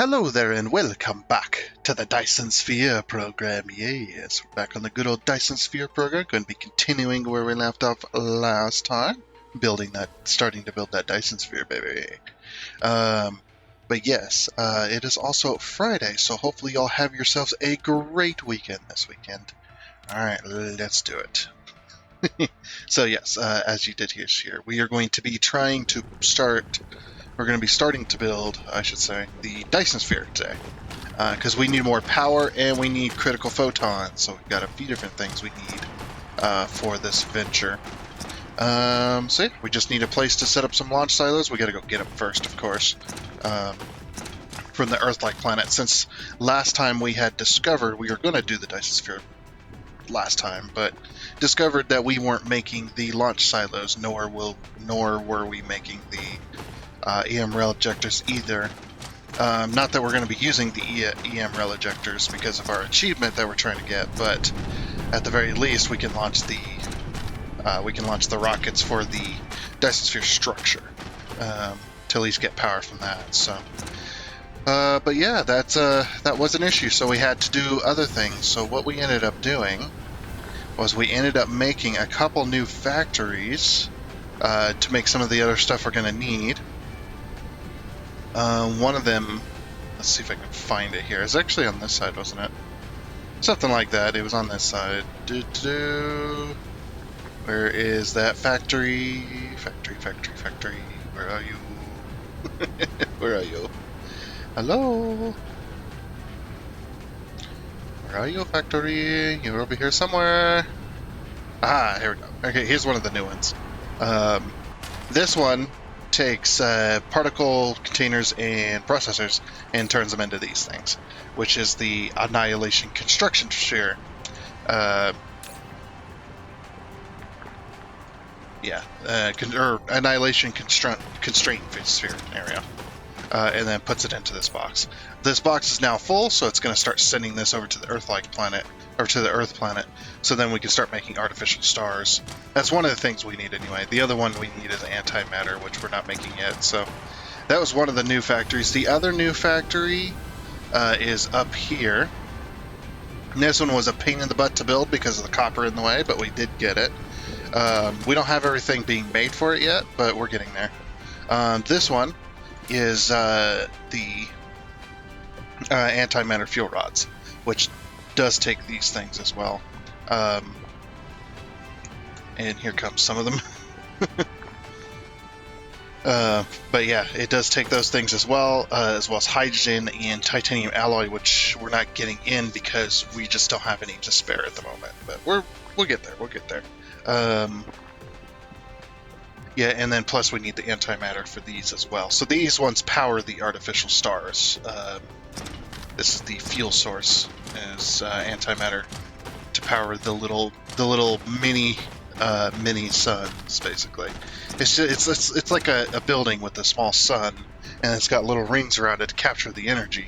Hello there and welcome back to the Dyson Sphere Program. Yes, we're back on the good old Dyson Sphere Program. Going to be continuing where we left off last time. Starting to build that Dyson Sphere, baby. But yes, it is also Friday, so hopefully y'all have yourselves a great weekend this weekend. Alright, let's do it. So yes, as you did hear, we are going to be starting to build, I should say, the Dyson Sphere today. Because we need more power and we need critical photons, so we've got a few different things we need for this venture. So yeah, we just need a place to set up some launch silos. We gotta go get them first, of course, from the Earth-like planet, since last time we had discovered we were going to do the Dyson Sphere last time, but discovered that we weren't making the launch silos, nor were we making the EM rail ejectors either. Not that we're going to be using the EM rail ejectors because of our achievement that we're trying to get, but at the very least we can launch the rockets for the Dyson Sphere structure to at least get power from that. So, but yeah, that was an issue. So we had to do other things. So what we ended up doing was we ended up making a couple new factories to make some of the other stuff we're going to need. One of them, let's see if I can find it here. It's actually on this side, wasn't it? Something like that. It was on this side. Where is that factory? Factory. Where are you? Where are you? Hello? Where are you, factory? You're over here somewhere. Ah, here we go. Okay, here's one of the new ones. This one takes particle containers and processors and turns them into these things, which is the Annihilation Construction Sphere. Or Annihilation Constraint Sphere area. And then puts it into this box. This box is now full, so it's going to start sending this over to the Earth-like planet, or to the Earth planet, so then we can start making artificial stars. That's one of the things we need anyway. The other one we need is antimatter, which we're not making yet. So that was one of the new factories. The other new factory is up here. And this one was a pain in the butt to build because of the copper in the way, but we did get it. We don't have everything being made for it yet, but we're getting there. This one is the antimatter fuel rods, which does take these things as well. And here comes some of them. But yeah, it does take those things as well as hydrogen and titanium alloy, which we're not getting in because we just don't have any to spare at the moment. But we'll get there. We'll get there. Yeah, and then plus we need the antimatter for these as well. So these ones power the artificial stars. This is the fuel source, is antimatter to power the little mini suns, basically. It's like a building with a small sun, and it's got little rings around it to capture the energy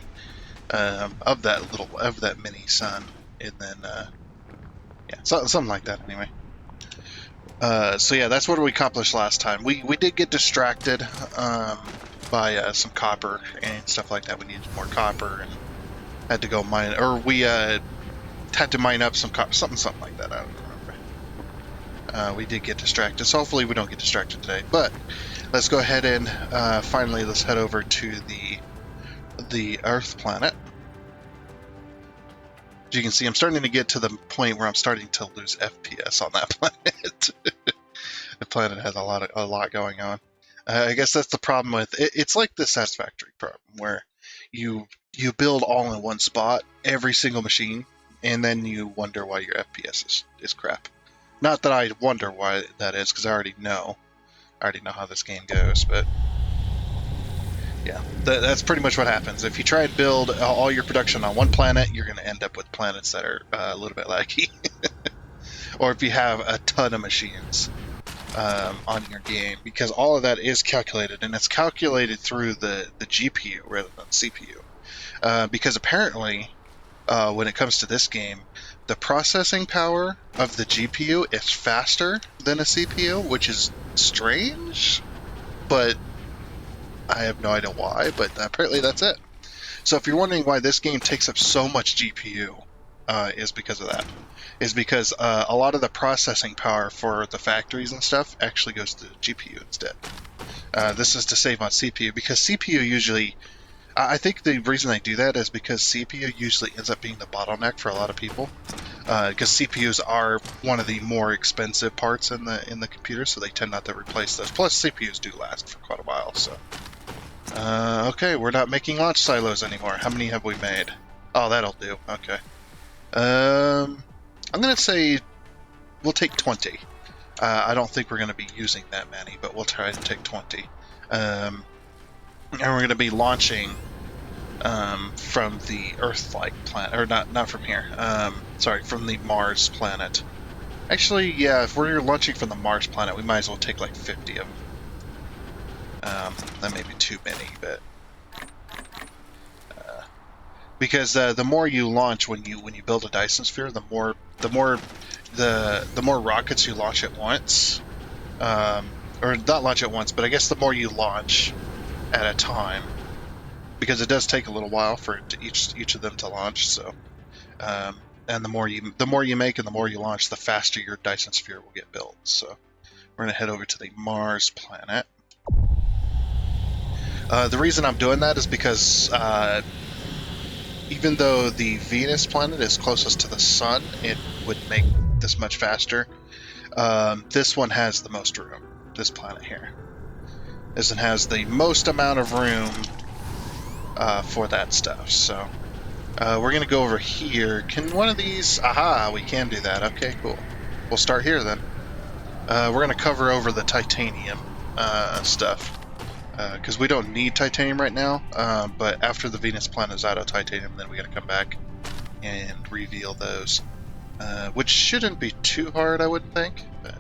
of that mini sun, and then something like that anyway. So yeah, that's what we accomplished last time. We did get distracted by some copper and stuff like that. We needed more copper and had to go mine, or we had to mine up some copper, something like that. I don't remember. We did get distracted, so hopefully we don't get distracted today. But let's go ahead and finally let's head over to the Earth planet. As you can see, I'm starting to get to the point where I'm starting to lose FPS on that planet. The planet has a lot going on. I guess that's the problem with it. It's like the Satisfactory problem, where you build all in one spot, every single machine, and then you wonder why your FPS is crap. Not that I wonder why that is, because I already know how this game goes, but yeah, that's pretty much what happens. If you try and build all your production on one planet, you're going to end up with planets that are a little bit laggy. Or if you have a ton of machines on your game, because all of that is calculated, and it's calculated through the GPU rather than CPU. Because apparently, when it comes to this game, the processing power of the GPU is faster than a CPU, which is strange, but I have no idea why, but apparently that's it. So if you're wondering why this game takes up so much GPU, is because of that. Is because a lot of the processing power for the factories and stuff actually goes to GPU instead. This is to save on CPU, because CPU usually... I think the reason they do that is because CPU usually ends up being the bottleneck for a lot of people. Because CPUs are one of the more expensive parts in the computer, so they tend not to replace those. Plus, CPUs do last for quite a while. So, okay, we're not making launch silos anymore. How many have we made? Oh, that'll do. Okay. I'm gonna say we'll take 20. I don't think we're gonna be using that many, but we'll try to take 20. And we're gonna be launching from the Earth-like planet, or not from here. Sorry, from the Mars planet. Actually, yeah, if we're launching from the Mars planet, we might as well take like 50 of them. That may be too many, but because the more you launch when you build a Dyson Sphere, the more rockets you launch at once, or not launch at once, but I guess the more you launch at a time, because it does take a little while for each of them to launch. So, and the more you make and the more you launch, the faster your Dyson Sphere will get built. So, we're gonna head over to the Mars planet. The reason I'm doing that is because even though the Venus planet is closest to the Sun, it would make this much faster. This one has the most room. This planet here, as it has the most amount of room for that stuff. So we're gonna go over here. Can one of these? Aha, we can do that. Okay, cool. We'll start here then. We're gonna cover over the titanium stuff. Because we don't need titanium right now, but after the Venus planet is out of titanium, then we gotta come back and reveal those, which shouldn't be too hard, I wouldn't think, but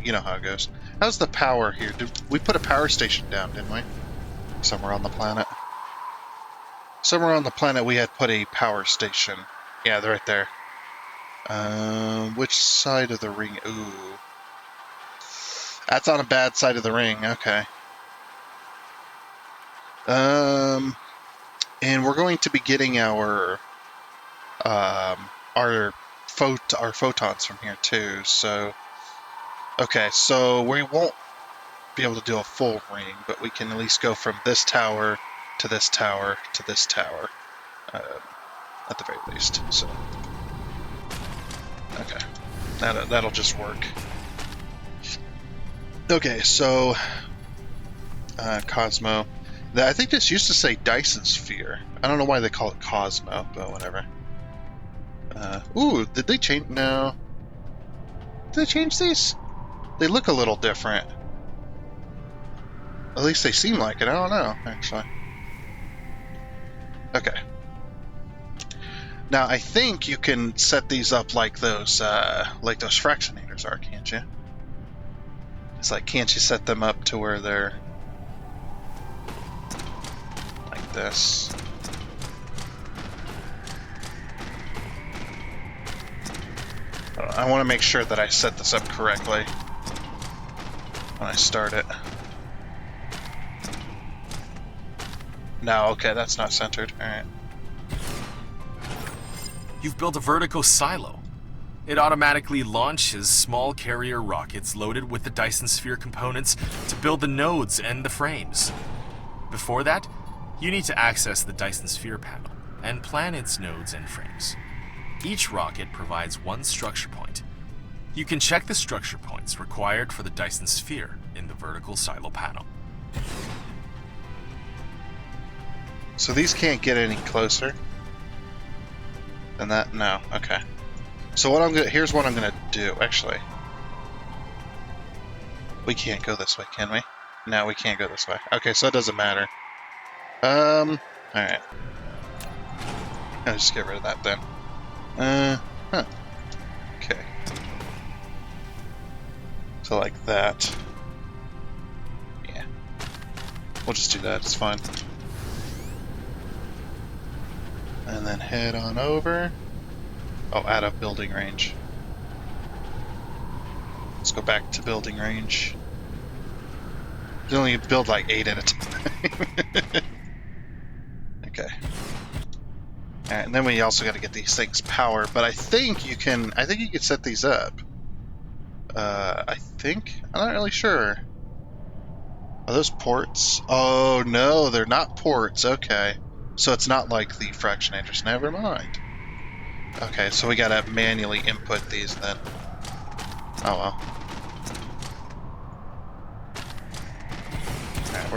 you know how it goes. How's the power here? Did we put a power station down, didn't we? Somewhere on the planet. Somewhere on the planet we had put a power station. Yeah, they're right there. Which side of the ring? Ooh. That's on a bad side of the ring, okay. And we're going to be getting our photons from here too. So, okay, so we won't be able to do a full ring, but we can at least go from this tower to this tower to this tower, at the very least. So, okay, that'll just work. Okay, so Cosmo. I think this used to say Dyson Sphere. I don't know why they call it Cosmo, but whatever. Ooh, did they change? No. Did they change these? They look a little different. At least they seem like it. I don't know, actually. Okay. Now, I think you can set these up like those fractionators are, can't you? It's like, can't you set them up to where they're this? I want to make sure that I set this up correctly when I start it. No, okay, that's not centered. Alright. You've built a vertical silo. It automatically launches small carrier rockets loaded with the Dyson Sphere components to build the nodes and the frames. Before that, you need to access the Dyson Sphere panel and plan its nodes and frames. Each rocket provides one structure point. You can check the structure points required for the Dyson Sphere in the vertical silo panel. So these can't get any closer than that? No, okay. So here's what I'm gonna do, actually. We can't go this way, can we? No, we can't go this way. Okay, so it doesn't matter. Alright. I'll just get rid of that then. Okay. So like that. Yeah. We'll just do that, it's fine. And then head on over. Oh, out of building range. Let's go back to building range. You only build like 8 at a time. Okay. Alright, and then we also got to get these things power, but I think you can set these up. I think? I'm not really sure. Are those ports? Oh no, they're not ports. Okay. So it's not like the fractionators. Never mind. Okay, so we gotta manually input these then. Oh well. Alright,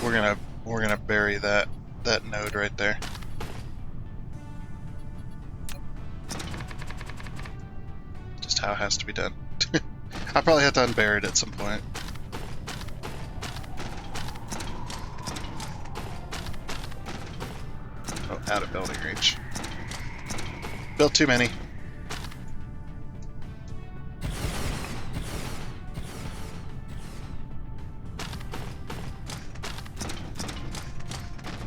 we're gonna bury that node right there. Just how it has to be done. I'll probably have to unbury it at some point. Oh, out of building reach. Built too many.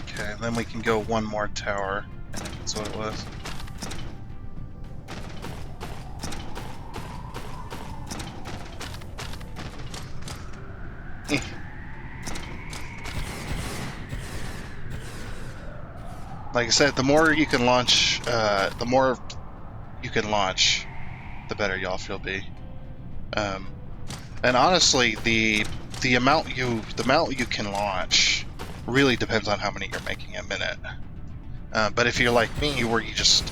Okay, and then we can go one more tower. I think that's what it was. Like I said, the more you can launch, the better y'all feel be. And honestly, the amount you can launch really depends on how many you're making a minute. But if you're like me, where you just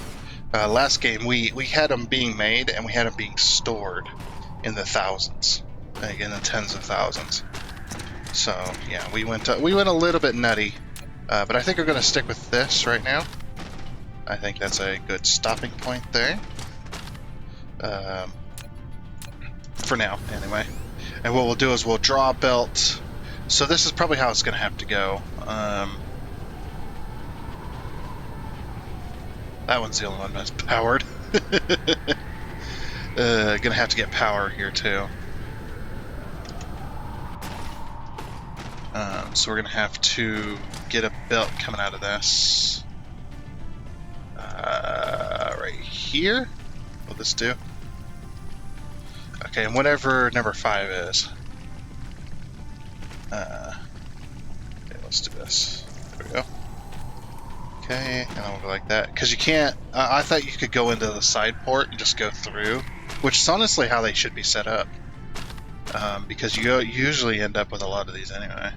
last game we had them being made and we had them being stored in the thousands, like in the tens of thousands. So yeah, we went a little bit nutty. But I think we're going to stick with this right now. I think that's a good stopping point there. For now, anyway. And what we'll do is we'll draw a belt. So this is probably how it's going to have to go. That one's the only one that's powered. Going to have to get power here too. So we're going to have to get a belt coming out of this. Right here? Will this do? Okay, and whatever number 5 is. Okay, let's do this. There we go. Okay, and then we'll go like that. Because you can't... I thought you could go into the side port and just go through. Which is honestly how they should be set up. Because you usually end up with a lot of these anyway.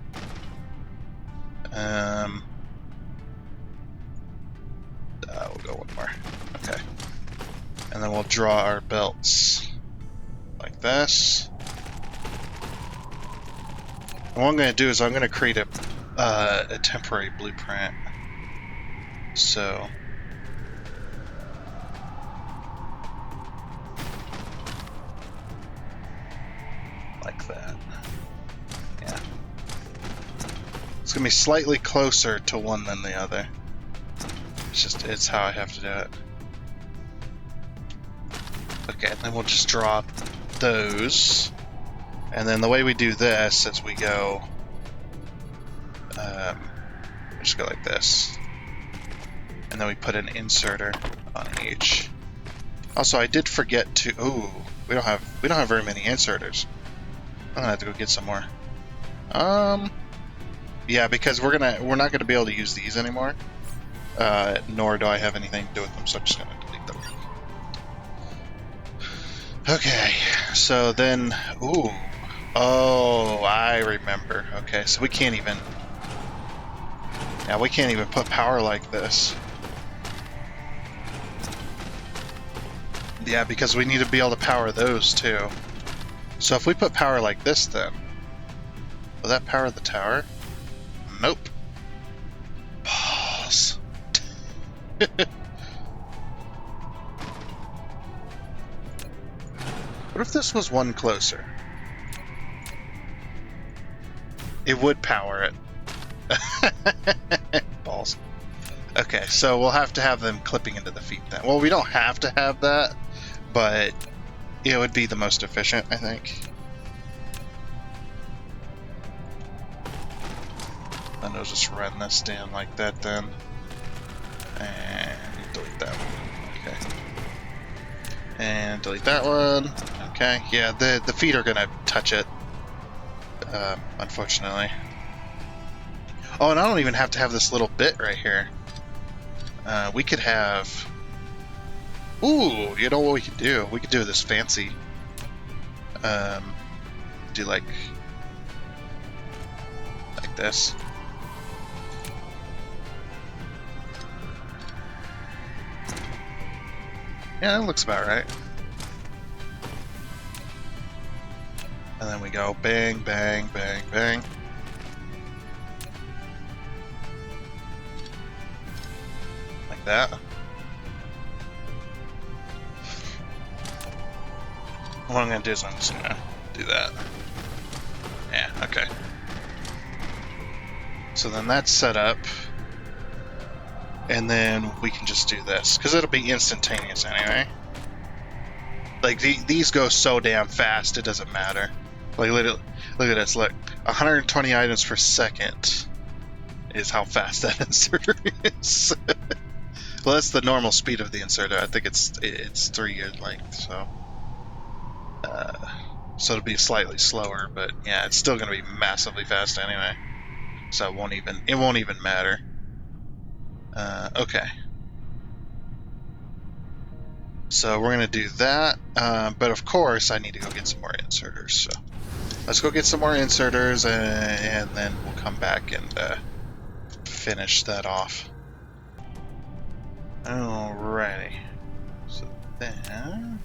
We'll go one more. Okay. And then we'll draw our belts like this. And what I'm going to do is I'm going to create a temporary blueprint. So... like that. Yeah. It's going to be slightly closer to one than the other. It's how I have to do it. Okay, and then we'll just draw those. And then the way we do this is we go... just go like this. And then we put an inserter on each. Also, I did forget to... Ooh, we don't have very many inserters. I'm gonna have to go get some more. Yeah, because we're not gonna be able to use these anymore. Nor do I have anything to do with them, so I'm just gonna delete them. Okay, so then, ooh, oh, I remember. Okay, so we can't even put power like this. Yeah, because we need to be able to power those too. So if we put power like this, then will that power the tower? Nope. Pause. What if this was one closer? It would power it. Balls. Okay, so we'll have to have them clipping into the feet then. Well, we don't have to have that, but it would be the most efficient, I think. And I'll just run this down like that then. And delete that one. Okay. And delete that one. Okay. Yeah, the feet are gonna touch it. Unfortunately. Oh, and I don't even have to have this little bit right here. We could have... Ooh, you know what we could do? We could do this fancy... do like this. Yeah, that looks about right. And then we go bang, bang, bang, bang. Like that. What I'm going to do is I'm just going to do that. Yeah, okay. So then that's set up. And then we can just do this, because it'll be instantaneous anyway. Like, these go so damn fast, it doesn't matter. Like, look at this, look. 120 items per second is how fast that inserter is. Well, that's the normal speed of the inserter. I think it's 3 year length, so... so it'll be slightly slower, but yeah, it's still going to be massively fast anyway. So it won't even matter. Okay. So we're going to do that, but of course I need to go get some more inserters, so let's go get some more inserters, and then we'll come back and finish that off. Alrighty. So then,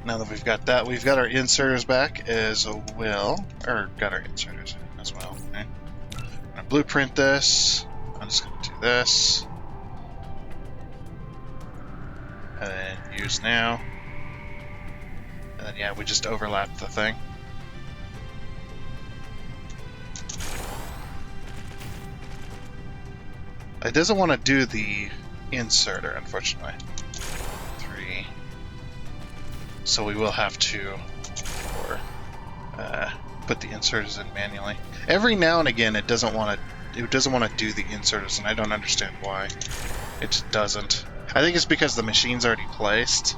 now that we've got that, we've got our inserters back as well, or got our inserters as well. Okay. I'm going to blueprint this. I'm just going to do this. And then use now. And then, yeah, we just overlap the thing. It doesn't want to do the inserter, unfortunately. 3. So we will have to put the inserters in manually. Every now and again, it doesn't want to do the inserters, and I don't understand why. It just doesn't. I think it's because the machine's already placed,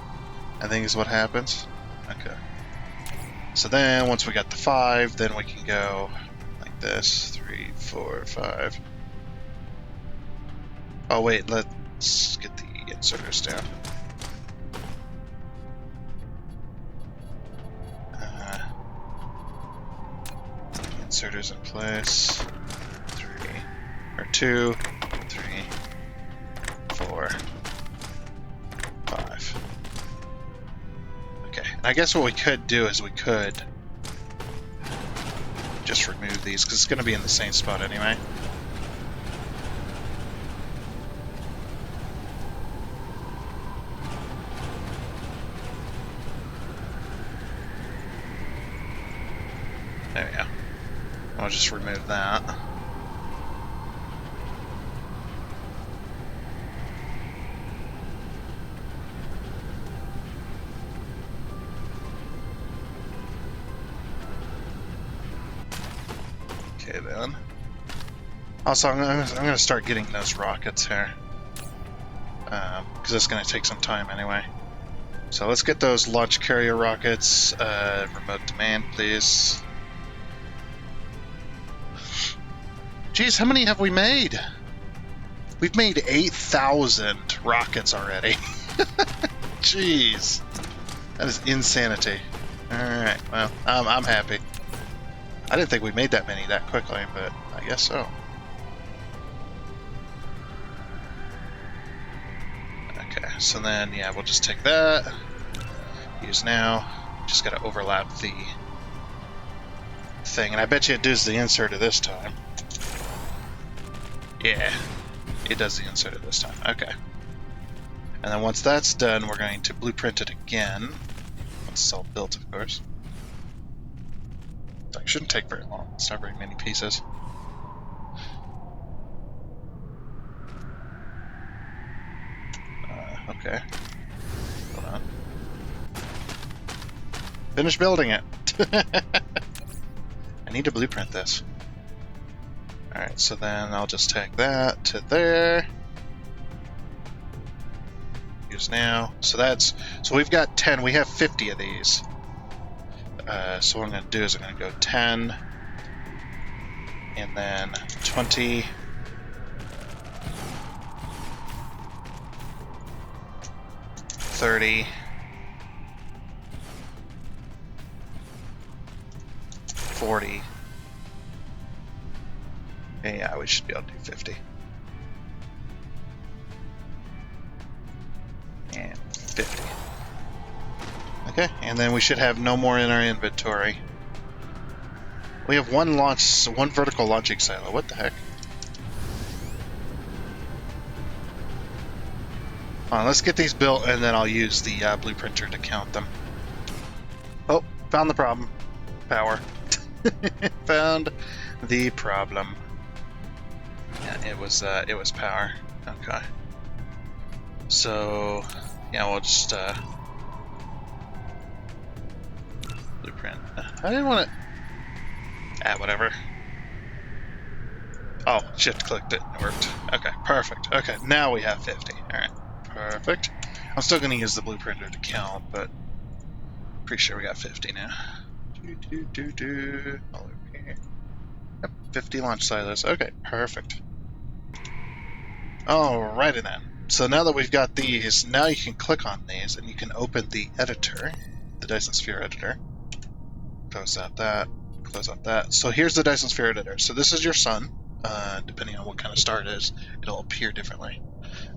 I think is what happens. Okay. So then, once we got the 5, then we can go like this. 3, 4, 5. Oh wait, let's get the inserters down. Inserters in place. 3, or 2, 3, 4, 5. Okay, I guess what we could do is we could just remove these, because it's going to be in the same spot anyway. There we go. I'll just remove that. Okay then. Also, I'm gonna start getting those rockets here, because it's gonna take some time anyway. So let's get those launch carrier rockets. Remote demand, please. Geez, how many have we made? We've made 8,000 rockets already. Jeez. That is insanity. Alright, well, I'm happy. I didn't think we made that many that quickly, but I guess so. Okay, so then, yeah, we'll just take that. Use now. Just gotta overlap the thing, and I bet you it does the inserter this time. Yeah, it does the inserter this time. Okay. And then once that's done, we're going to blueprint it again. Once it's all built, of course. It shouldn't take very long. It's not very many pieces. Okay. Hold on. Finish building it. I need to blueprint this. Alright, so then I'll just take that to there. Use now. So we've got 10. We have 50 of these. So what I'm going to do is I'm going to go 10. And then 20. 30. 40. Yeah, we should be able to do 50. And 50. Okay, and then we should have no more in our inventory. We have one vertical launching silo. What the heck? Let's get these built, and then I'll use the blueprinter to count them. Oh, found the problem. Power. Found the problem. Yeah, it was power. Okay. So, yeah, we'll just blueprint. I didn't want to. Whatever. Oh, shift clicked it. It worked. Okay, perfect. Okay, now we have 50. All right, perfect. I'm still going to use the blueprinter to count, but pretty sure we got 50 now. All over here. Yep, 50 launch silos. Okay, perfect. Alrighty then. So now that we've got these, now you can click on these and you can open the editor, the Dyson Sphere editor. Close out that, close out that. So here's the Dyson Sphere editor. So this is your sun. Depending on what kind of star it is, it'll appear differently.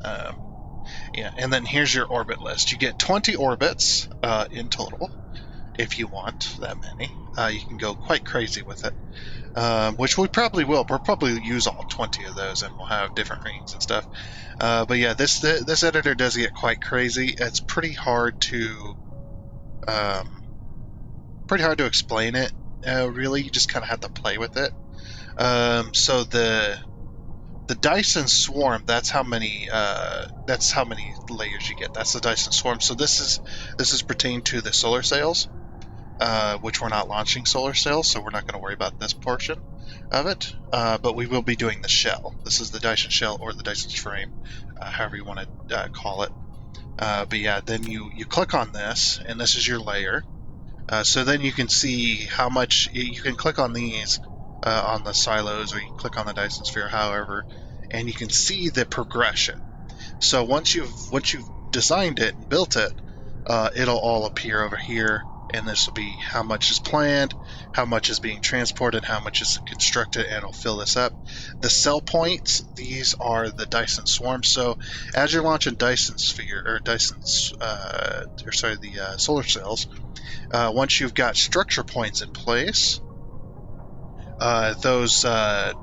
Yeah, and then here's your orbit list. You get 20 orbits in total, if you want that many. You can go quite crazy with it. Which we probably will. We'll probably use all 20 of those, and we'll have different rings and stuff. But yeah, this editor does get quite crazy. It's pretty hard to explain it. Really, you just kind of have to play with it. So the Dyson swarm, that's how many layers you get. That's the Dyson swarm. So this is pertaining to the solar sails. Which we're not launching solar sails, so we're not going to worry about this portion of it. But we will be doing the shell. This is the Dyson shell or the Dyson frame, however you want to call it. But yeah, then you click on this, and this is your layer. So then you can see how much you can click on these on the silos, or you can click on the Dyson Sphere, however, and you can see the progression. So once you've designed it and built it, it'll all appear over here. And this will be how much is planned, how much is being transported, how much is constructed, and it'll fill this up. The cell points, these are the Dyson swarm. So as you're launching Dyson Sphere, or the solar cells, once you've got structure points in place, those what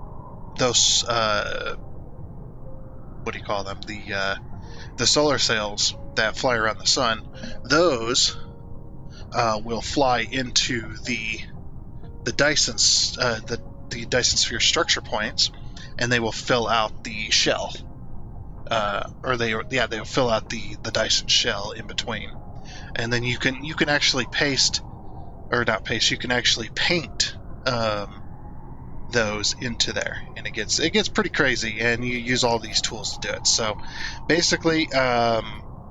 do you call them? The solar sails that fly around the sun, those will fly into the Dyson Sphere structure points, and they will fill out the shell, they'll fill out the Dyson shell in between, and then you can actually you can actually paint those into there, and it gets pretty crazy, and you use all these tools to do it. So basically,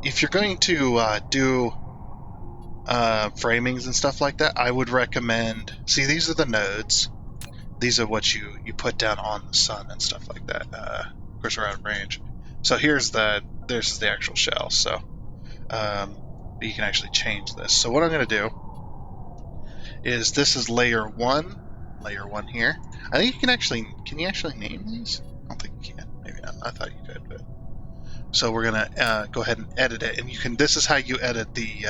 if you're going to do framings and stuff like that, I would recommend, see, these are the nodes, these are what you put down on the sun and stuff like that. Of course, we're out of range. So there's the actual shell. So you can actually change this. So what I'm going to do is, this is layer one here. I think can you actually name these? I don't think you can. Maybe not. I thought you could, but so we're gonna go ahead and edit it, and this is how you edit the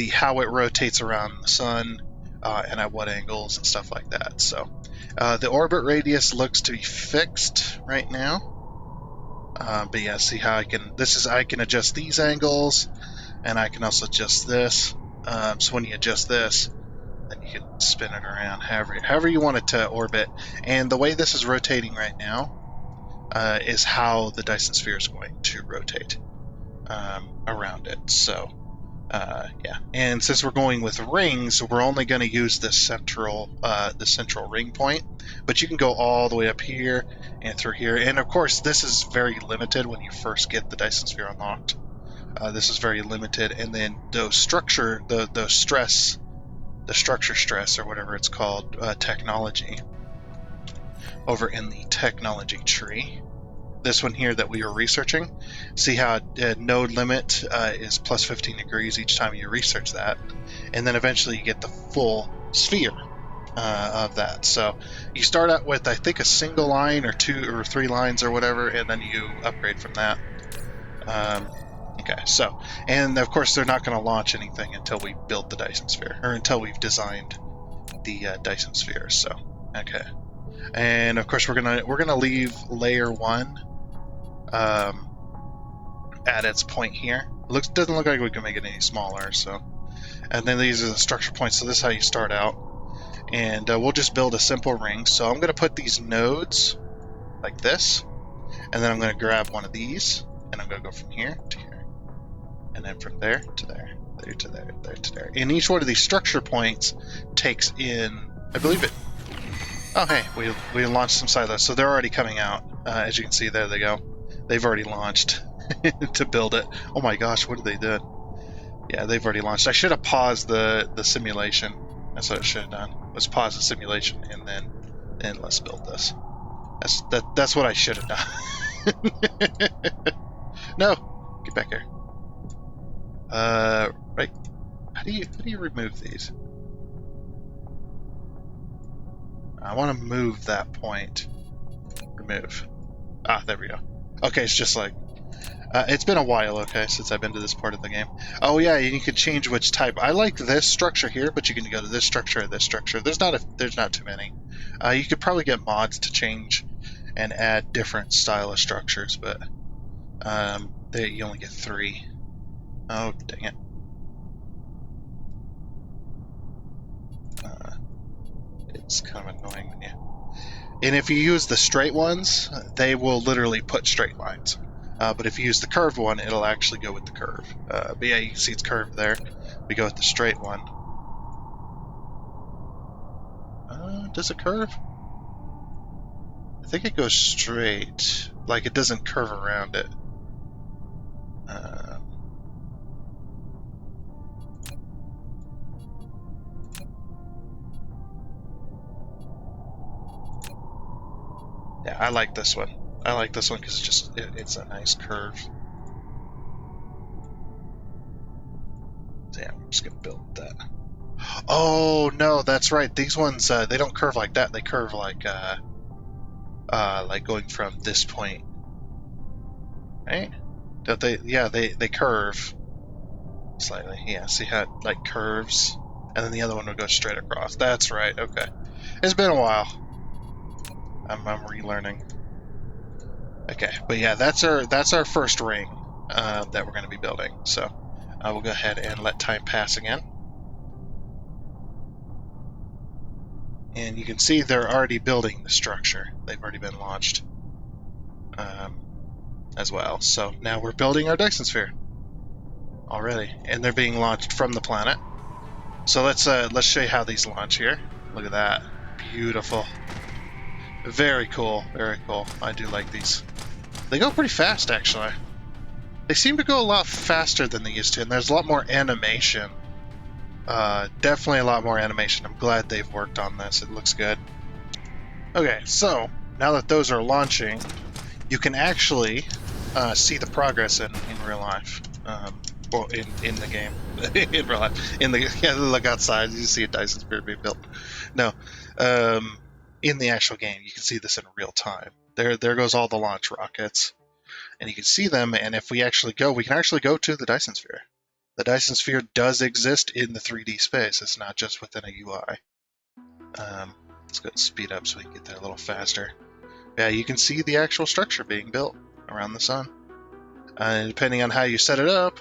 how it rotates around the sun, and at what angles and stuff like that. So the orbit radius looks to be fixed right now, but yeah, see how I can adjust these angles, and I can also adjust this. So when you adjust this, then you can spin it around however you want it to orbit. And the way this is rotating right now is how the Dyson Sphere is going to rotate around it. So yeah, and since we're going with rings, we're only going to use the central ring point, but you can go all the way up here and through here. And of course, this is very limited when you first get the Dyson Sphere unlocked. This is very limited, and then the structure stress, or whatever it's called, technology, over in the technology tree, this one here that we were researching. See how node limit is plus 15 degrees each time you research that, and then eventually you get the full sphere of that. So you start out with, I think, a single line or 2 or 3 lines or whatever, and then you upgrade from that. Okay, so, and of course they're not going to launch anything until we build the Dyson Sphere, or until we've designed the Dyson Sphere. So, okay, and of course we're gonna leave layer 1 at its point here. Doesn't look like we can make it any smaller. So, and then these are the structure points. So this is how you start out, and we'll just build a simple ring. So I'm gonna put these nodes like this, and then I'm gonna grab one of these, and I'm gonna go from here to here, and then from there to there, there to there, there to there. And each one of these structure points takes in, I believe it. Oh, hey, we launched some silos, so they're already coming out. As you can see, there they go. They've already launched to build it. Oh my gosh, what did they do? Yeah, they've already launched. I should have paused the simulation. That's what I should have done. Was pause the simulation and let's build this. That's what I should have done. No, get back here. Right. How do you remove these? I want to move that point. Remove. Ah, there we go. Okay, it's just like... it's been a while, okay, since I've been to this part of the game. Oh yeah, and you can change which type. I like this structure here, but you can go to this structure or this structure. There's not too many. You could probably get mods to change and add different style of structures, but you only get 3. Oh, dang it. It's kind of annoying when you... And if you use the straight ones, they will literally put straight lines. But if you use the curved one, it'll actually go with the curve. But yeah, you can see it's curved there. We go with the straight one. Does it curve? I think it goes straight. Like, it doesn't curve around it. Yeah, I like this one. I like this one because it's a nice curve. Damn, I'm just gonna build that. Oh no, that's right. These ones they don't curve like that. They curve like going from this point, right? Don't they? Yeah, they curve slightly. Yeah, see how it like curves, and then the other one will go straight across. That's right. Okay, it's been a while. I'm relearning. Okay, but yeah, that's our first ring that we're going to be building. So we'll go ahead and let time pass again. And you can see they're already building the structure. They've already been launched as well. So now we're building our Dyson Sphere already, and they're being launched from the planet. So let's show you how these launch here. Look at that, beautiful. Very cool, very cool. I do like these. They go pretty fast, actually. They seem to go a lot faster than they used to, and there's a lot more animation. Definitely a lot more animation. I'm glad they've worked on this. It looks good. Okay, so now that those are launching, you can actually see the progress in real life. Well, in the game. In real life. Yeah, look outside, you see a Dyson Sphere being built. No. In the actual game, you can see this in real time. There goes all the launch rockets, and you can see them. And if we can actually go to the Dyson Sphere. The Dyson Sphere does exist in the 3D space. It's not just within a UI. Let's go speed up so we can get there a little faster. Yeah, you can see the actual structure being built around the sun. And depending on how you set it up,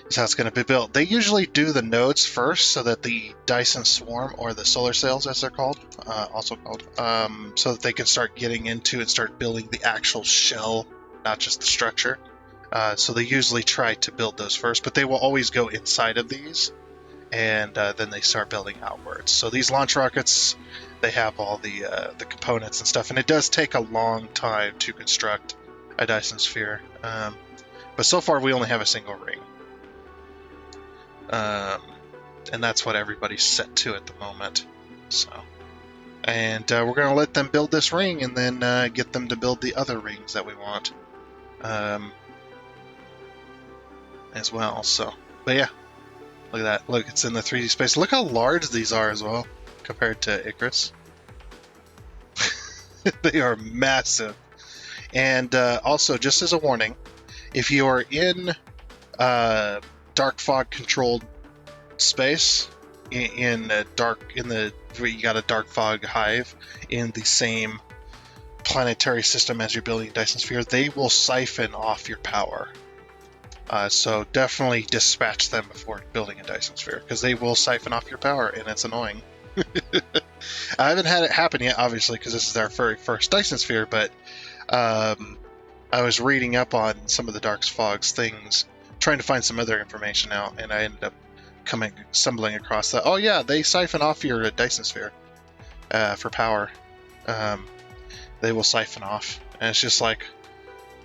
is how it's going to be built. They usually do the nodes first so that the Dyson Swarm, or the solar sails as they're called, so that they can start getting into and start building the actual shell, not just the structure. So they usually try to build those first, but they will always go inside of these, and then they start building outwards. So these launch rockets, they have all the components and stuff, and it does take a long time to construct a Dyson Sphere. But so far we only have a single ring. And that's what everybody's set to at the moment. So, And we're going to let them build this ring and then get them to build the other rings that we want as well. So, but yeah, look at that. Look, it's in the 3D space. Look how large these are as well compared to Icarus. They are massive. And also, just as a warning, if you are in dark fog controlled space, in the where you got a dark fog hive in the same planetary system as you're building a Dyson Sphere, they will siphon off your power. So definitely dispatch them before building a Dyson Sphere, because they will siphon off your power, and it's annoying. I haven't had it happen yet, obviously, because this is our very first Dyson Sphere, but I was reading up on some of the dark fog's things, trying to find some other information out, and I ended up stumbling across that. Oh yeah, they siphon off your Dyson Sphere for power. They will siphon off, and it's just like,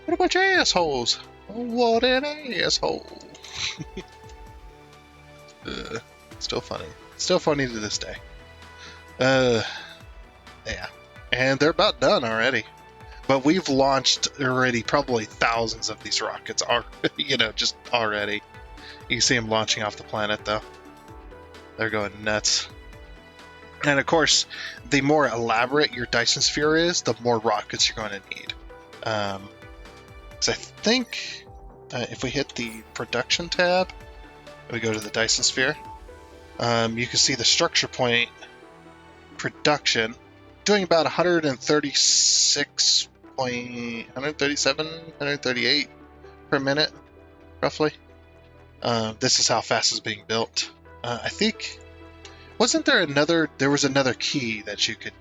what a bunch of assholes! What an asshole! Still funny. Still funny to this day. Yeah, and they're about done already. But we've launched already probably thousands of these rockets, just already. You can see them launching off the planet, though. They're going nuts. And of course, the more elaborate your Dyson Sphere is, the more rockets you're going to need. So I think if we hit the production tab, we go to the Dyson Sphere, you can see the structure point production doing about 138 per minute, roughly. This is how fast it's being built. I think, there was another key that you could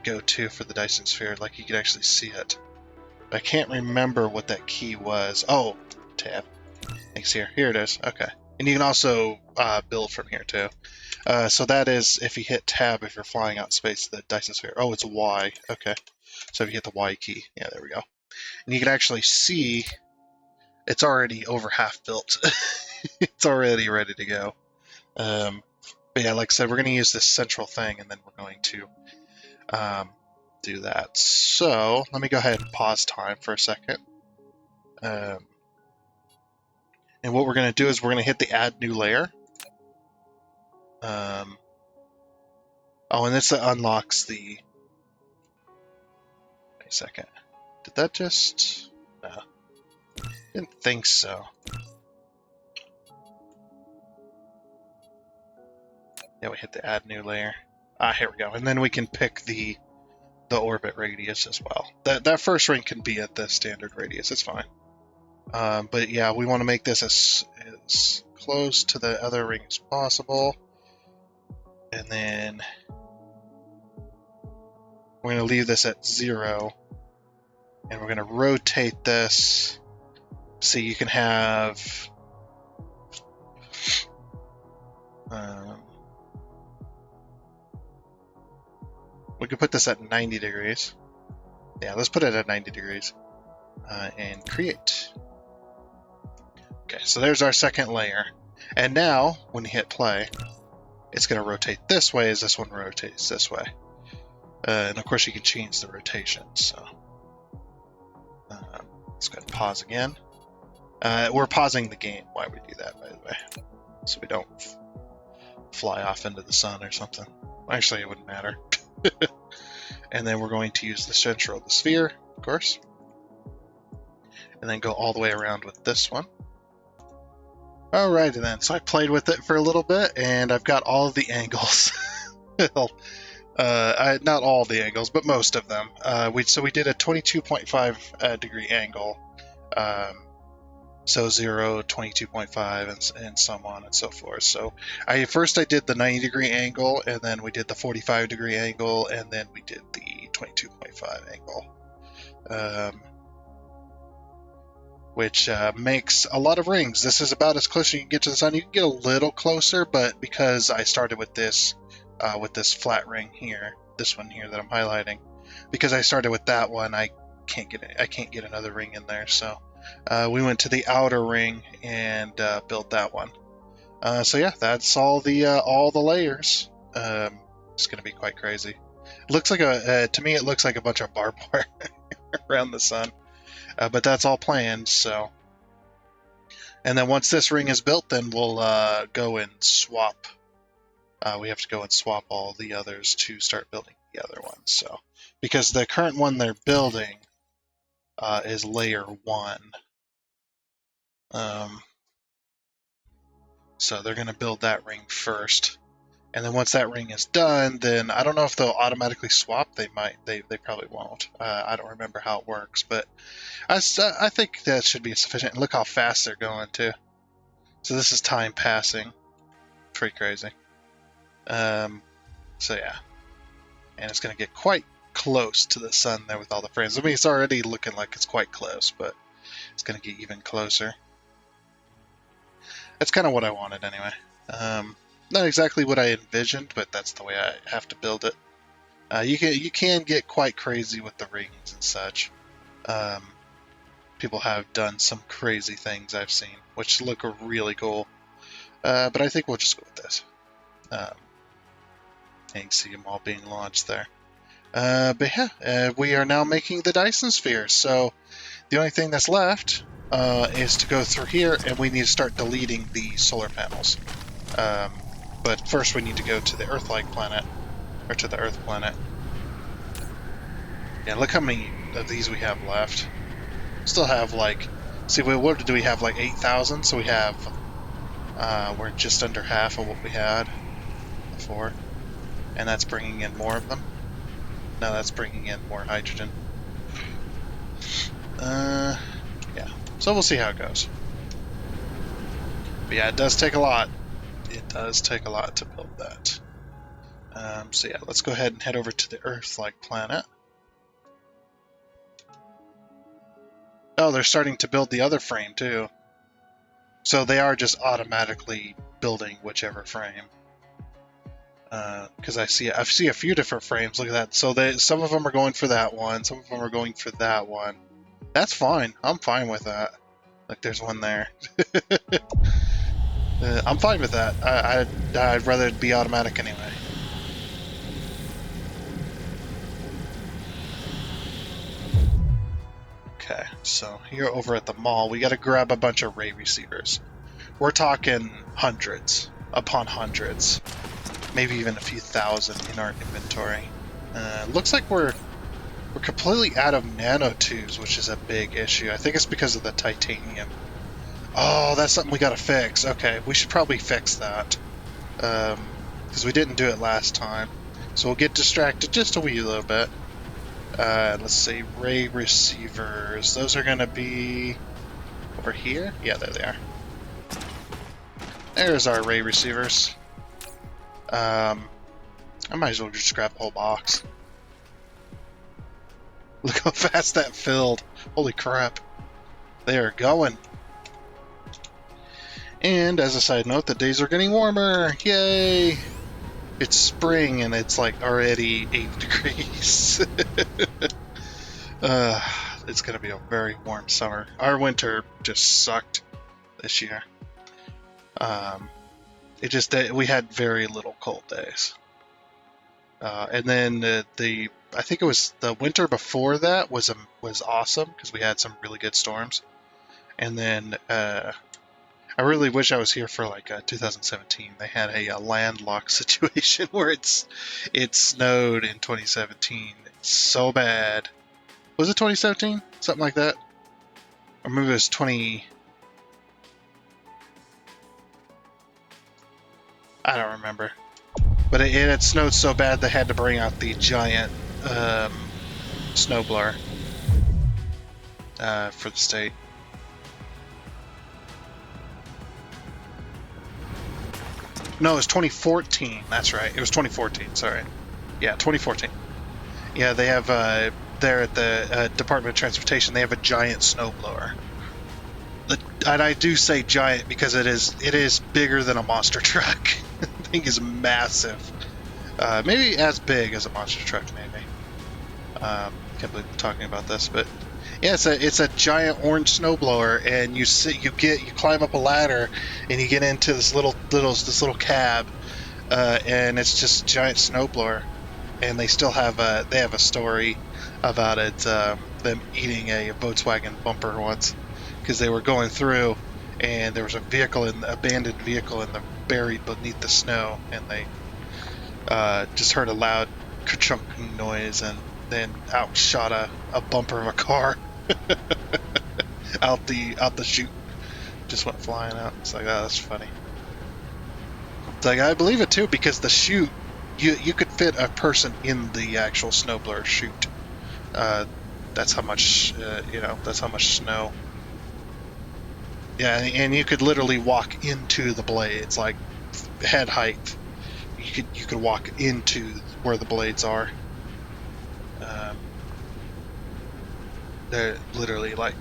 go to for the Dyson Sphere, like you could actually see it. I can't remember what that key was. Oh, tab. Thanks, here it is. Okay. And you can also build from here too. So that is if you hit tab if you're flying out in space, the Dyson Sphere. Oh, it's Y. Okay. So if you hit the Y key, yeah, there we go. And you can actually see it's already over half built. It's already ready to go. But yeah, like I said, we're going to use this central thing, and then we're going to do that. So let me go ahead and pause time for a second. And what we're going to do is we're going to hit the add new layer. Oh, and this unlocks the... Wait a second. Did that just... No. Didn't think so. Yeah, we hit the add new layer. Here we go. And then we can pick the orbit radius as well. That first ring can be at the standard radius. It's fine. But yeah, we want to make this as close to the other ring as possible. And then we're going to leave this at 0. And we're going to rotate this so you can have... we could put this at 90 degrees. Yeah, let's put it at 90 degrees. And create. Okay, so there's our second layer. And now, when you hit play, it's going to rotate this way as this one rotates this way. And of course you can change the rotation. So let's go ahead and pause again. We're pausing the game while we do that, by the way. So we don't fly off into the sun or something. Actually, it wouldn't matter. And then we're going to use the center of the sphere, of course. And then go all the way around with this one. Alrighty then, so I played with it for a little bit, and I've got all of the angles. Well, not all the angles, but most of them. So we did a 22.5 degree angle. So 0, 22.5, and so on and so forth. So first I did the 90 degree angle, and then we did the 45 degree angle, and then we did the 22.5 angle. Which makes a lot of rings. This is about as close as you can get to the sun. You can get a little closer, but because I started with this flat ring here, this one here that I'm highlighting, because I started with that one, I can't get another ring in there. So we went to the outer ring and built that one. So yeah, that's all the layers. It's going to be quite crazy. Looks like to me, it looks like a bunch of barbed wire around the sun. But that's all planned, so. And then once this ring is built, then we'll go and swap. We have to go and swap all the others to start building the other ones. So, because the current one they're building is layer 1. So they're going to build that ring first. And then once that ring is done, then I don't know if they'll automatically swap. They might. They probably won't. I don't remember how it works, but I think that should be sufficient. And look how fast they're going too. So this is time passing. Pretty crazy. So yeah, and it's going to get quite close to the sun there with all the frames. I mean, it's already looking like it's quite close, but it's going to get even closer. That's kind of what I wanted anyway. Not exactly what I envisioned, but that's the way I have to build it. You can get quite crazy with the rings and such. People have done some crazy things I've seen, which look really cool. But I think we'll just go with this. And you can see them all being launched there. But yeah, we are now making the Dyson Sphere. So the only thing that's left is to go through here, and we need to start deleting the solar panels. But first we need to go to the Earth-like planet, or to the Earth planet. Yeah, look how many of these we have left. Still have like, see, what do we have, like 8,000? So we have, we're just under half of what we had before. And that's bringing in more of them. Now that's bringing in more hydrogen. Yeah, so we'll see how it goes. But yeah, it does take a lot. It does take a lot to build that. So yeah, let's go ahead and head over to the Earth-like planet. Oh, they're starting to build the other frame too. So they are just automatically building whichever frame. Because I see a few different frames. Look at that. So some of them are going for that one. Some of them are going for that one. That's fine. I'm fine with that. Like, there's one there. I'm fine with that. I'd rather it be automatic anyway. Okay, so here over at the mall, we got to grab a bunch of ray receivers. We're talking hundreds upon hundreds, maybe even a few thousand in our inventory. Looks like we're completely out of nanotubes, which is a big issue. I think it's because of the titanium. Oh, that's something we gotta fix. Okay, we should probably fix that. Because we didn't do it last time. So we'll get distracted just a wee little bit. Let's see, ray receivers. Those are gonna be over here? Yeah, there they are. There's our ray receivers. I might as well just grab the whole box. Look how fast that filled. Holy crap. They are going. And as a side note, the days are getting warmer. Yay! It's spring and it's like already 8 degrees. It's going to be a very warm summer. Our winter just sucked this year. We had very little cold days. And then I think it was the winter before that was awesome because we had some really good storms. And then I really wish I was here for like 2017. They had a landlocked situation where it snowed in 2017. It's so bad. Was it 2017? Something like that? Or maybe it was 20. I don't remember. But it had snowed so bad they had to bring out the giant snowblower for the state. No, it was 2014. That's right. It was 2014. Sorry. Yeah, 2014. Yeah, they have there at the Department of Transportation. They have a giant snowblower. And I do say giant because it is bigger than a monster truck. The thing is massive. Maybe as big as a monster truck. Maybe. Can't believe I'm talking about this, but yeah, it's a giant orange snowblower, and you climb up a ladder, and you get into this little cab, and it's just a giant snowblower. and they still have a story about it, them eating a Volkswagen bumper once because they were going through and there was a abandoned vehicle buried beneath the snow, and they just heard a loud ka-chunking noise, and then out shot a bumper of a car out the chute, just went flying out. It's like, oh, that's funny. It's like, I believe it too, because the chute, you could fit a person in the actual snowblower chute. That's how much that's how much snow. Yeah, and you could literally walk into the blades, like head height. You could walk into where the blades are. They're literally like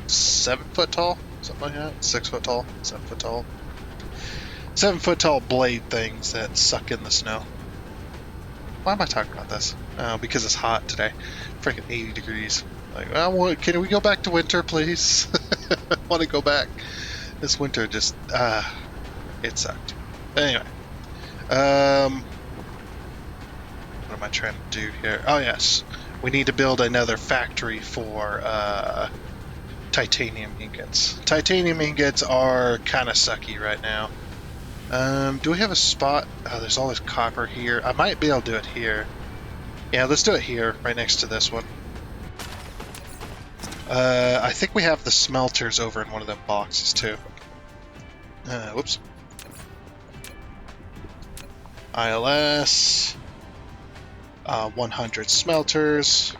7 foot tall, something like that. 6 foot tall, 7 foot tall. 7 foot tall blade things that suck in the snow. Why am I talking about this? Because it's hot today. Freaking 80 degrees. Like, can we go back to winter, please? I want to go back. This winter just, it sucked. Anyway. What am I trying to do here? Oh, yes. We need to build another factory for titanium ingots. Titanium ingots are kind of sucky right now. Do we have a spot? Oh, there's all this copper here. I might be able to do it here. Yeah, let's do it here, right next to this one. I think we have the smelters over in one of them boxes, too. Whoops. ILS. 100 smelters.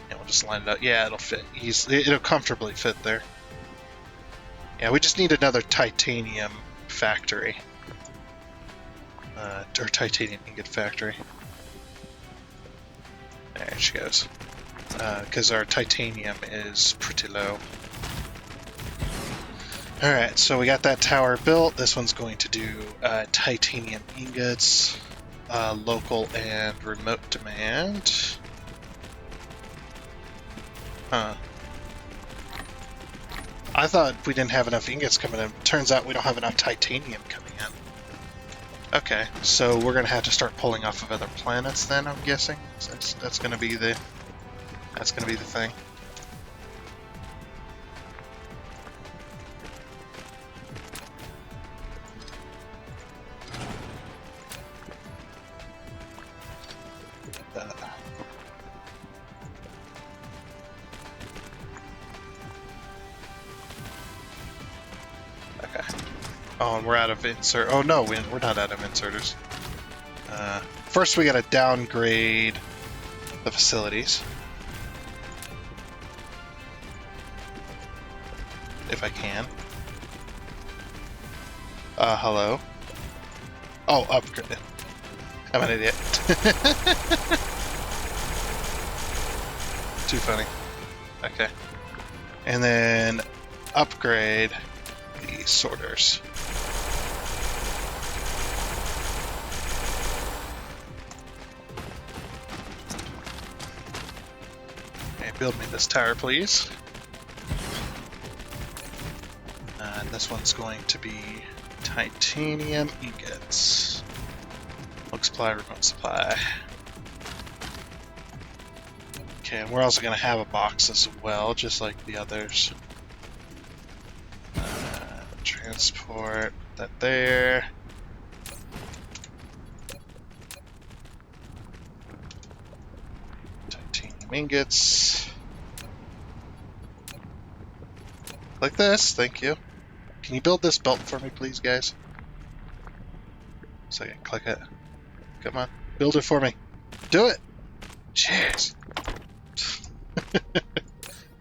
And we'll just line it up. Yeah, it'll fit easily. It'll comfortably fit there. Yeah, we just need another titanium factory. Or titanium ingot factory. There she goes. Because our titanium is pretty low. Alright, so we got that tower built. This one's going to do titanium ingots, local and remote demand. Huh. I thought we didn't have enough ingots coming in. Turns out we don't have enough titanium coming in. Okay, so we're going to have to start pulling off of other planets then, I'm guessing. That's going to be the thing. Oh, and we're out of insert. Oh no, we're not out of inserters. First, we gotta downgrade the facilities. If I can. Hello. Oh, upgrade. I'm an idiot. Too funny. Okay. And then upgrade the sorters. Okay, build me this tower, please. And this one's going to be titanium ingots. Local supply, remote supply. Okay, and we're also going to have a box as well, just like the others. Transport that there. Titanium ingots. Like this, thank you. Can you build this belt for me, please, guys? So I can click it. Come on, build it for me. Do it! Jeez.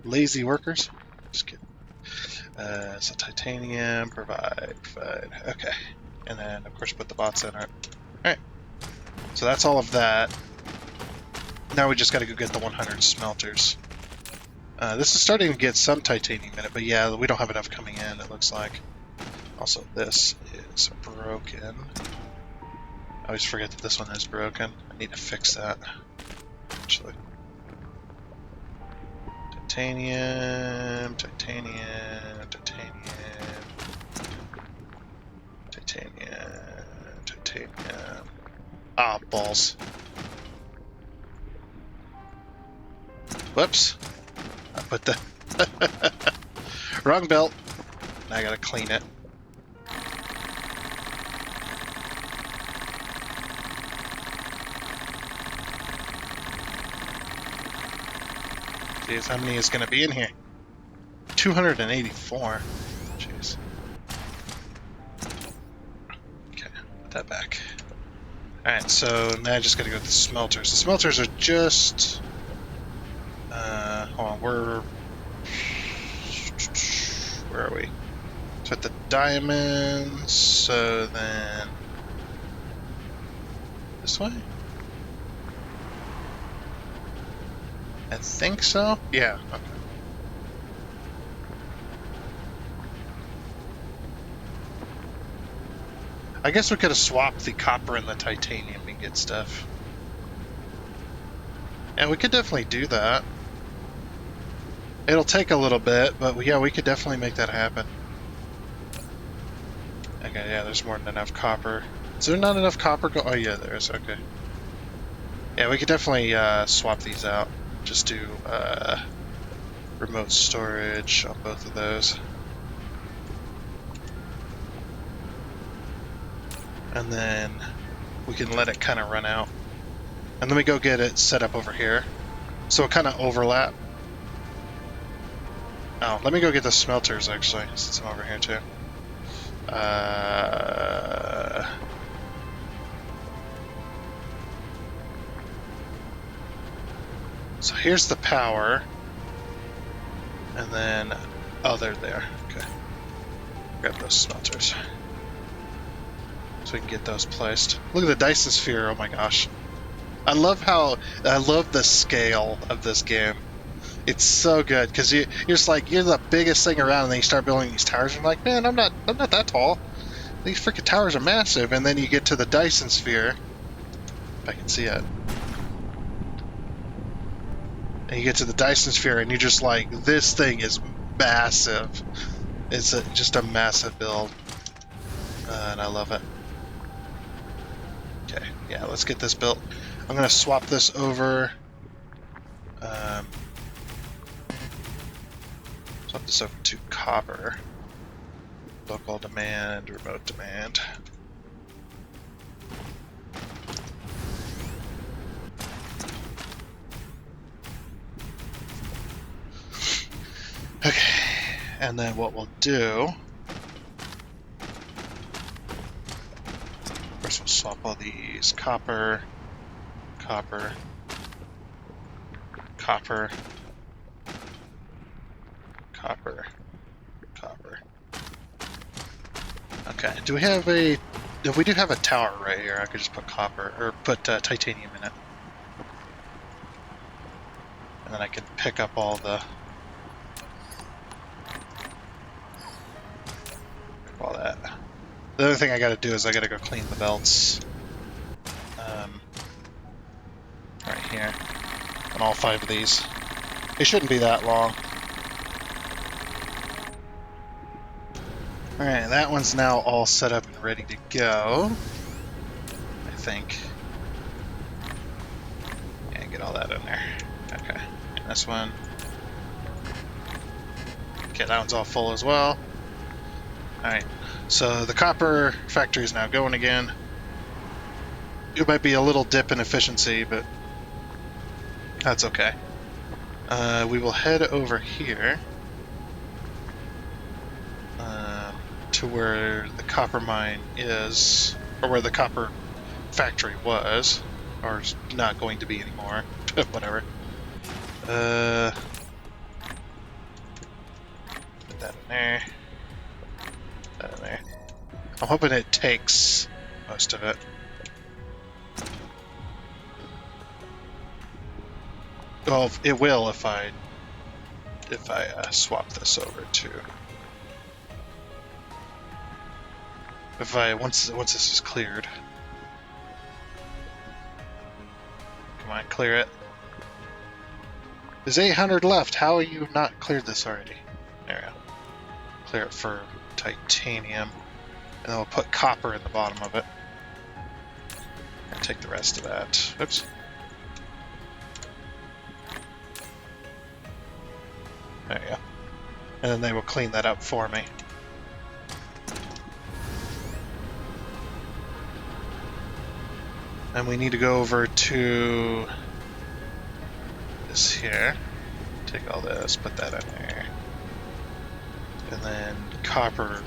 Lazy workers. Just kidding. So titanium, provide. Okay. And then, of course, put the bots in it. Alright. So that's all of that. Now we just gotta go get the 100 smelters. This is starting to get some titanium in it, but yeah, we don't have enough coming in, it looks like. Also, this is broken. I always forget that this one is broken. I need to fix that. Actually. Titanium, titanium, titanium, titanium, titanium. Ah, balls. Whoops. I put the wrong belt. Now I gotta clean it. Jeez, how many is gonna be in here? 284. Jeez. Okay, put that back. Alright, so now I just gotta go to the smelters. The smelters are just... hold on, where are we? So at the diamonds, so then... This way? I think so? Yeah, okay. I guess we could have swapped the copper and the titanium and get stuff. Yeah, we could definitely do that. It'll take a little bit, but yeah, we could definitely make that happen. Okay, yeah, there's more than enough copper. Is there not enough copper? Oh yeah, there is, okay. Yeah, we could definitely swap these out. Just do remote storage on both of those. And then we can let it kind of run out. And then we go get it set up over here. So it kind of overlap. Oh, let me go get the smelters actually, since I'm over here too. So here's the power. And then, oh, they're there. Okay. Grab those smelters. So we can get those placed. Look at the Dyson Sphere, oh my gosh. I love the scale of this game. It's so good, because you're just like, you're the biggest thing around, and then you start building these towers, and you're like, man, I'm not that tall. These freaking towers are massive, and then you get to the Dyson Sphere. If I can see it. And you get to the Dyson Sphere, and you're just like, this thing is massive. It's just a massive build. And I love it. Okay, yeah, let's get this built. I'm going to swap this over. Swap this over to copper. Local demand, remote demand. Okay, and then what we'll do... First we'll swap all these copper, copper, copper, copper, copper. Okay, do we have a... If we do have a tower right here, I could just put copper, or put titanium in it. And then I can pick up all the... all that. The other thing I gotta do is I gotta go clean the belts. Right here. On all 5 of these. It shouldn't be that long. Alright, that one's now all set up and ready to go. I think. Yeah, get all that in there. Okay. And this one. Okay, that one's all full as well. Alright, so the copper factory is now going again. It might be a little dip in efficiency, but that's okay. We will head over here to where the copper mine is, or where the copper factory was, or is not going to be anymore. Whatever. Put that in there. That in there. I'm hoping it takes most of it. Well, it will if I swap this over to. Once this is cleared. Come on, clear it. There's 800 left. How are you not cleared this already? There we go. Clear it for titanium, and then we'll put copper in the bottom of it. And take the rest of that. Oops. There you go. And then they will clean that up for me. And we need to go over to this here. Take all this, put that in there. And then copper.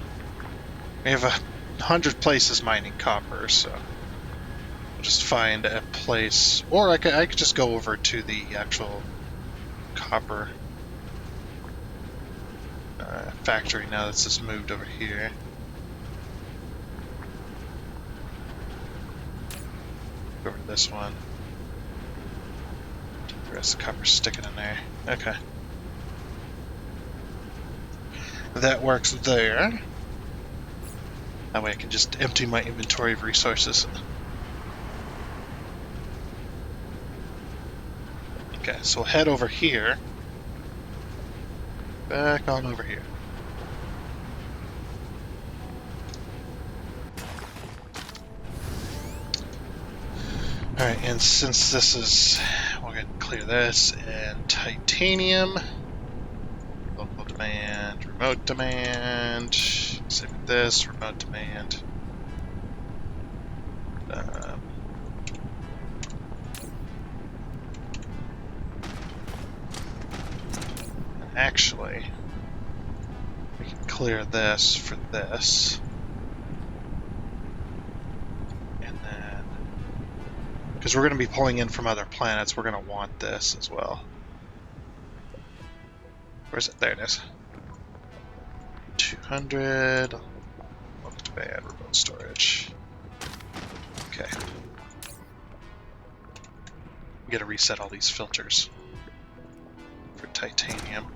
We have 100 places mining copper, so we'll just find a place. Or I could just go over to the actual copper factory now that's just moved over here. Go over to this one. The rest of the copper's sticking in there. Okay. That works there. That way I can just empty my inventory of resources. Okay, so we'll head over here. Back on over here. Alright, and since this is... we're going to clear this, and titanium. Local demand, remote demand. Save this, remote demand. Actually, we can clear this for this. And then, because we're going to be pulling in from other planets, we're going to want this as well. Where's it? There it is. 200. Local demand, remote storage. Okay. We got to reset all these filters for titanium.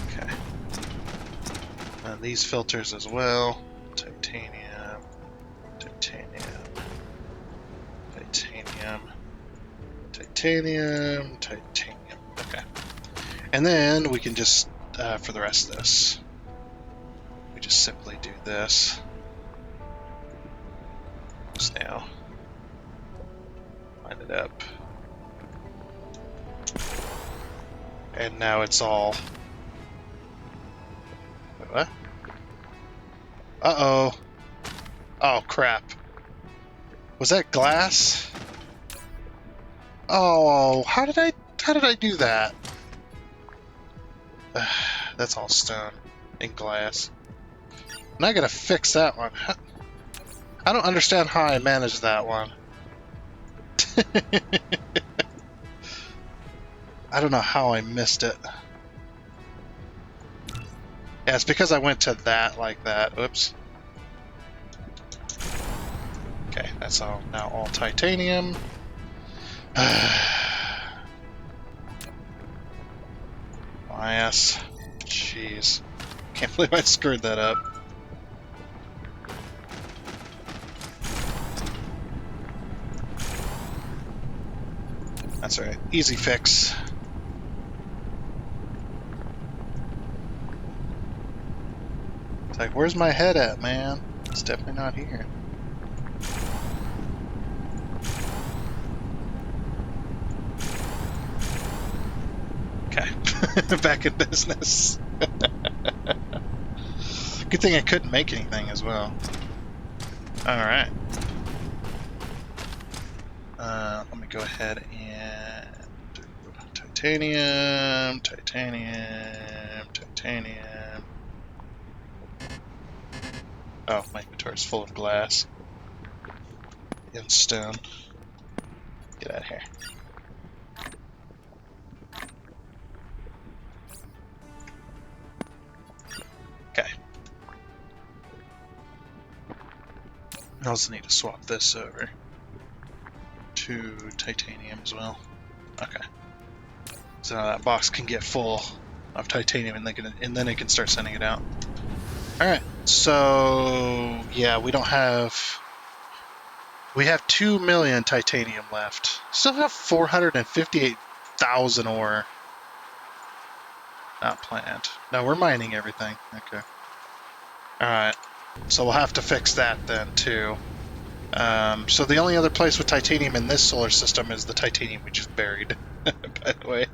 Okay. And these filters as well. Titanium, titanium, titanium, titanium, titanium. Okay. And then we can just, for the rest of this, we just simply do this. Just now. Line it up. And now it's all... Wait, what? Uh-oh. Oh, crap. Was that glass? Oh, how did I do that? That's all stone and glass. And I gotta fix that one. I don't understand how I managed that one. I don't know how I missed it. Yeah, it's because I went to that like that. Oops. Okay, that's all now all titanium. My ass. Jeez. Can't believe I screwed that up. That's right. Easy fix. It's like, where's my head at, man? It's definitely not here. Okay. Back in business. Good thing I couldn't make anything as well. Alright. Let me go ahead and do titanium, titanium, titanium. Oh, my inventory is full of glass and stone. Get out of here. Okay. I also need to swap this over to titanium as well. Okay. So now that box can get full of titanium and then it can start sending it out. Alright, so yeah, we have 2 million titanium left. Still have 458,000 ore. Not planned. No, we're mining everything. Okay. Alright. So we'll have to fix that then, too. So the only other place with titanium in this solar system is the titanium we just buried, by the way.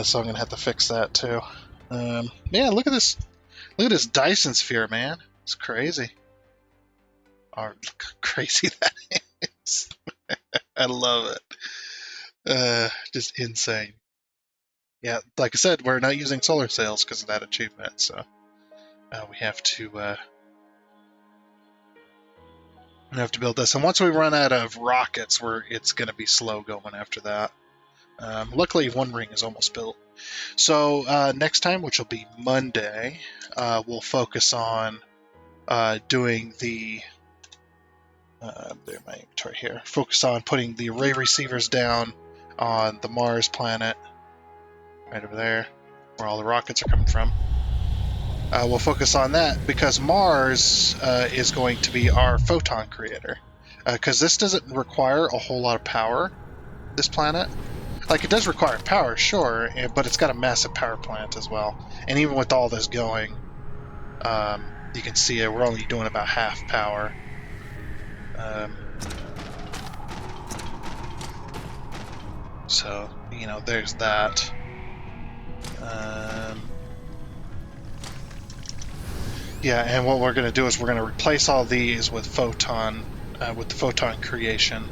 So I'm going to have to fix that, too. Yeah, look at this. Look at this Dyson Sphere, man. It's crazy. Oh, look how crazy that is. I love it. Just insane. Yeah, like I said, we're not using solar sails because of that achievement, so we have to build this. And once we run out of rockets, it's going to be slow going after that. Luckily, one ring is almost built. So next time, which will be Monday, we'll focus on doing the there my inventory here. Focus on putting the array receivers down on the Mars planet, right over there, where all the rockets are coming from. We'll focus on that because Mars is going to be our photon creator. Because this doesn't require a whole lot of power, this planet. Like, it does require power, sure, but it's got a massive power plant as well. And even with all this going, you can see it, we're only doing about half power. So, you know, there's that. Yeah, and what we're going to do is we're going to replace all these with the photon creation.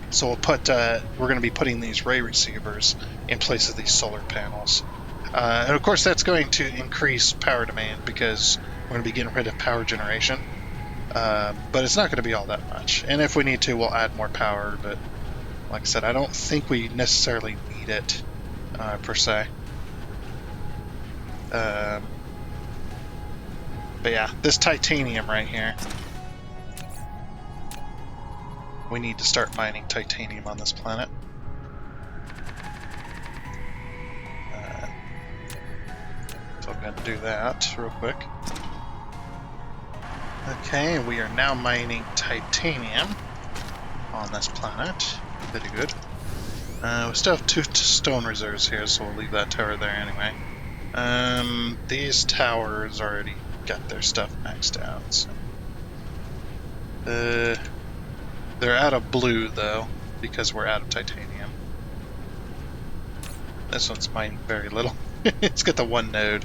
So we'll put, we're going to be putting these ray receivers in place of these solar panels. And of course that's going to increase power demand because we're going to be getting rid of power generation. But it's not going to be all that much. And if we need to, we'll add more power, but like I said, I don't think we necessarily need it, per se. But yeah, this titanium right here. We need to start mining titanium on this planet. So I'm going to do that real quick. Okay, we are now mining titanium on this planet. Pretty good. We still have 2 stone reserves here, so we'll leave that tower there anyway. These towers already got their stuff maxed out. So. They're out of blue, though, because we're out of titanium. This one's mining very little. It's got the 1 node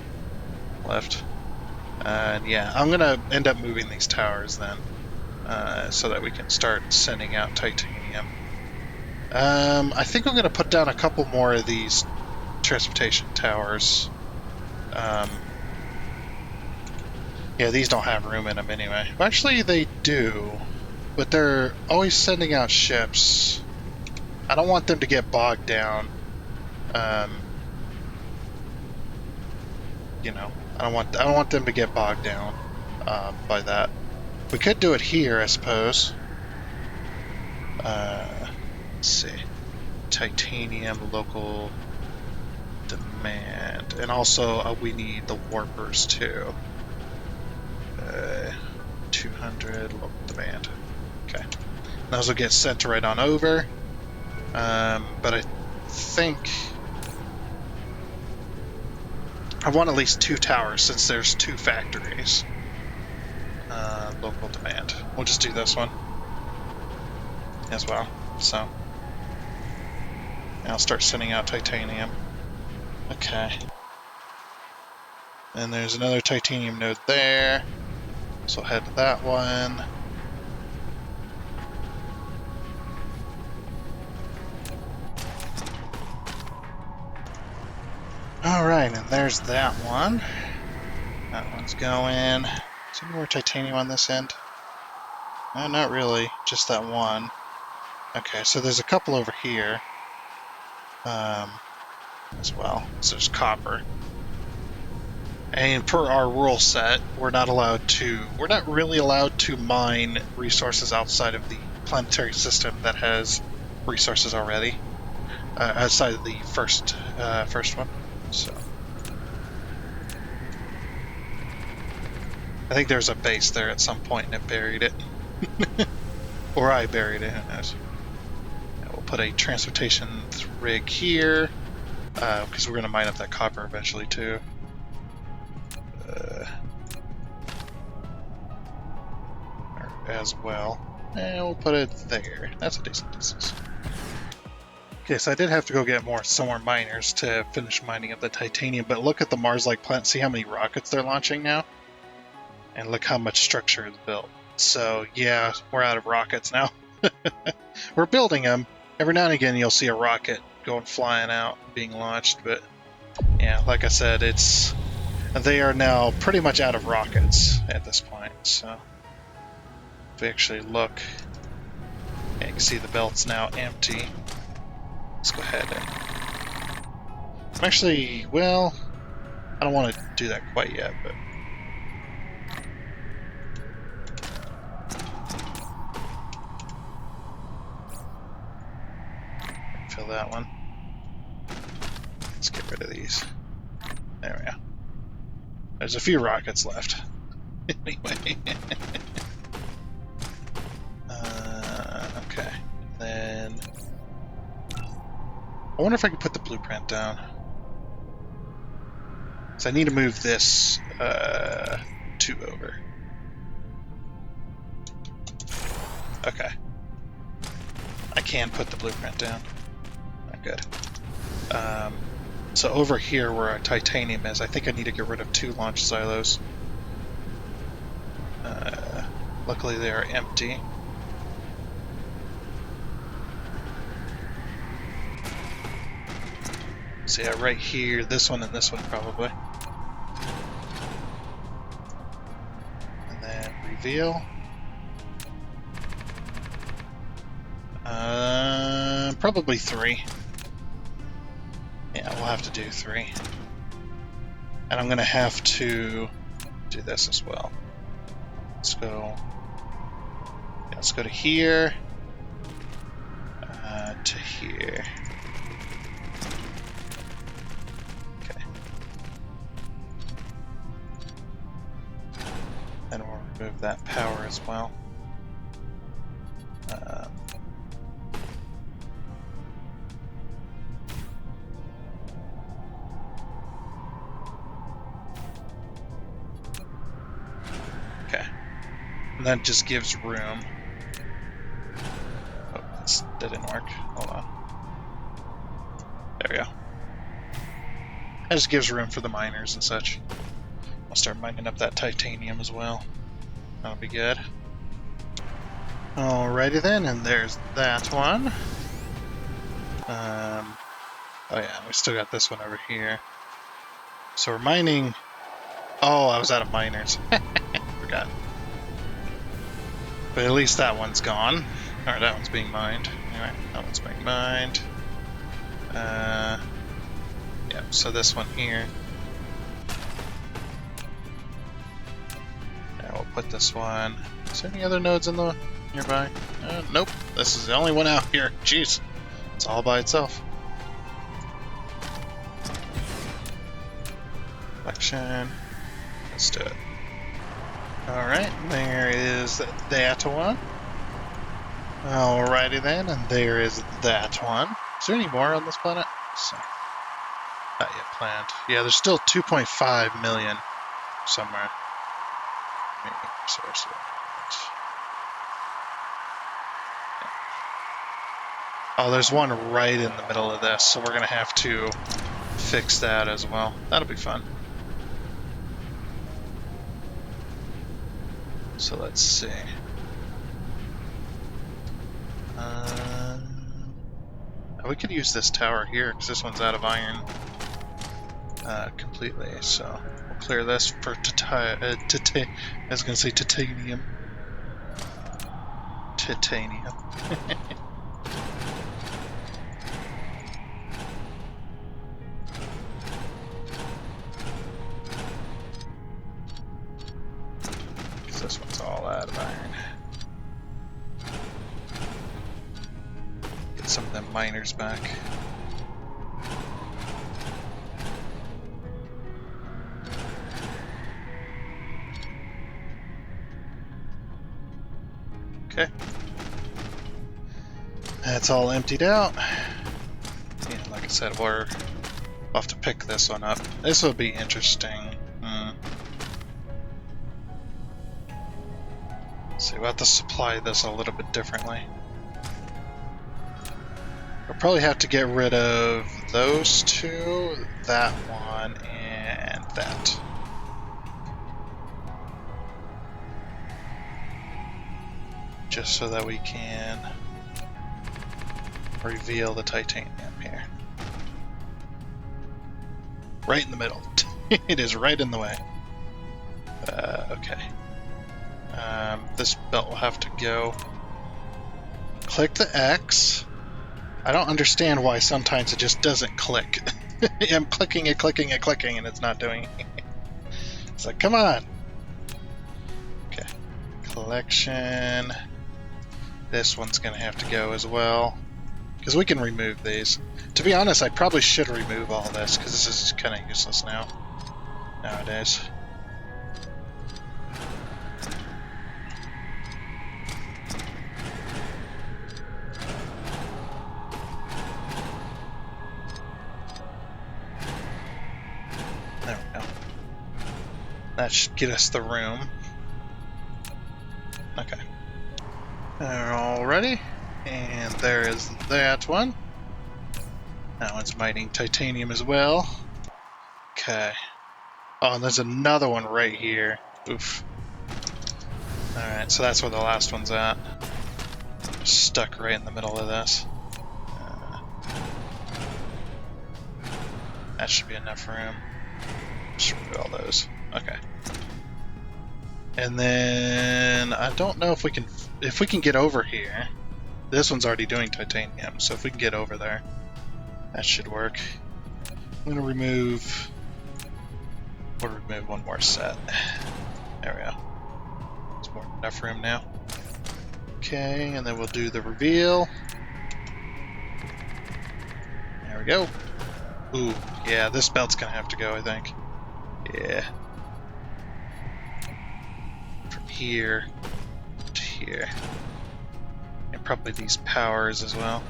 left. And yeah, I'm going to end up moving these towers then, so that we can start sending out titanium. I think I'm going to put down a couple more of these transportation towers. Yeah, these don't have room in them anyway. Actually, they do, but they're always sending out ships. I don't want them to get bogged down. You know, I don't want them to get bogged down by that. We could do it here, I suppose. Let's see. Titanium, local demand. And also, we need the warpers, too. 200 local demand. Okay. Those will get sent right on over. But I think I want at least 2 towers since there's 2 factories. Local demand. We'll just do this one as well. So I'll start sending out titanium. Okay. And there's another titanium node there. So I'll head to that one. Alright, and there's that one. That one's going. Is there any more titanium on this end? No, not really. Just that one. Okay, so there's a couple over here. As well. So there's copper. And per our rule set, we're not really allowed to mine resources outside of the planetary system that has resources already. Outside of the first one. So I think there's a base there at some point and it buried it. Or I buried it, who knows. We'll put a transportation rig here. because we're going to mine up that copper eventually too. As well. And we'll put it there. That's a decent distance. Okay, so I did have to go get some more miners to finish mining up the titanium, but look at the Mars-like planet. See how many rockets they're launching now? And look how much structure is built. So yeah, we're out of rockets now. We're building them. Every now and again you'll see a rocket going flying out, being launched, but yeah, like I said, they are now pretty much out of rockets at this point, so if we actually look, you can see the belt's now empty. Let's go ahead and... Actually, well, I don't want to do that quite yet, but... Fill that one. Let's get rid of these. There we go. There's a few rockets left. Anyway. Okay. Then... I wonder if I could put the blueprint down. So I need to move this 2 over. Okay. I can put the blueprint down. Not good. So over here where our titanium is, I think I need to get rid of 2 launch silos. Luckily they are empty. So yeah, right here, this one and this one probably. And then reveal. Probably 3. Yeah, we'll have to do 3. And I'm gonna have to do this as well. Let's go. Yeah, let's go to here. To here. Okay. And we'll remove that power as well. And that just gives room. Oh, that didn't work. Hold on. There we go. That just gives room for the miners and such. I'll start mining up that titanium as well. That'll be good. Alrighty then, and there's that one. Oh yeah, we still got this one over here. So we're mining... Oh, I was out of miners. Forgot. But at least that one's gone. Or that one's being mined. Anyway, that one's being mined. Yeah, so this one here. And we'll put this one. Is there any other nodes in the nearby? Nope. This is the only one out here. Jeez. It's all by itself. Collection. Let's do it. Alright, there is that one. Alrighty then, and there is that one. Is there any more on this planet? So, not yet planned. Yeah, there's still 2.5 million somewhere. Source. Oh, there's one right in the middle of this, so we're going to have to fix that as well. That'll be fun. So let's see. We could use this tower here because this one's out of iron completely. So we'll clear this for I was gonna say titanium. Titanium. This one's all out of iron. Get some of them miners back. Okay. That's all emptied out. Yeah, like I said, we're I'll have to pick this one up. This will be interesting. So we'll have to supply this a little bit differently. We'll probably have to get rid of those two, that one, and that. Just so that we can reveal the titanium here. Right in the middle. It is right in the way. Okay. This belt will have to go. Click the X. I don't understand why sometimes it just doesn't click. I'm clicking it, and it's not doing it. It's like, come on. Okay. Collection. This one's going to have to go as well. Because we can remove these. To be honest, I probably should remove all this, because this is kind of useless now. Nowadays. There we go. That should get us the room. Okay. Alrighty. And there is that one. That one's mining titanium as well. Okay. Oh, and there's another one right here. Oof. Alright, so that's where the last one's at. Stuck right in the middle of this. That should be enough room. Just remove all those. Okay. And then I don't know if we can get over here. This one's already doing titanium, so if we can get over there, that should work. I'm gonna remove. We'll remove one more set. There we go. There's more than enough room now. Okay, and then we'll do the reveal. There we go. Ooh, yeah, this belt's gonna have to go, I think. Yeah. From here to here. And probably these powers as well.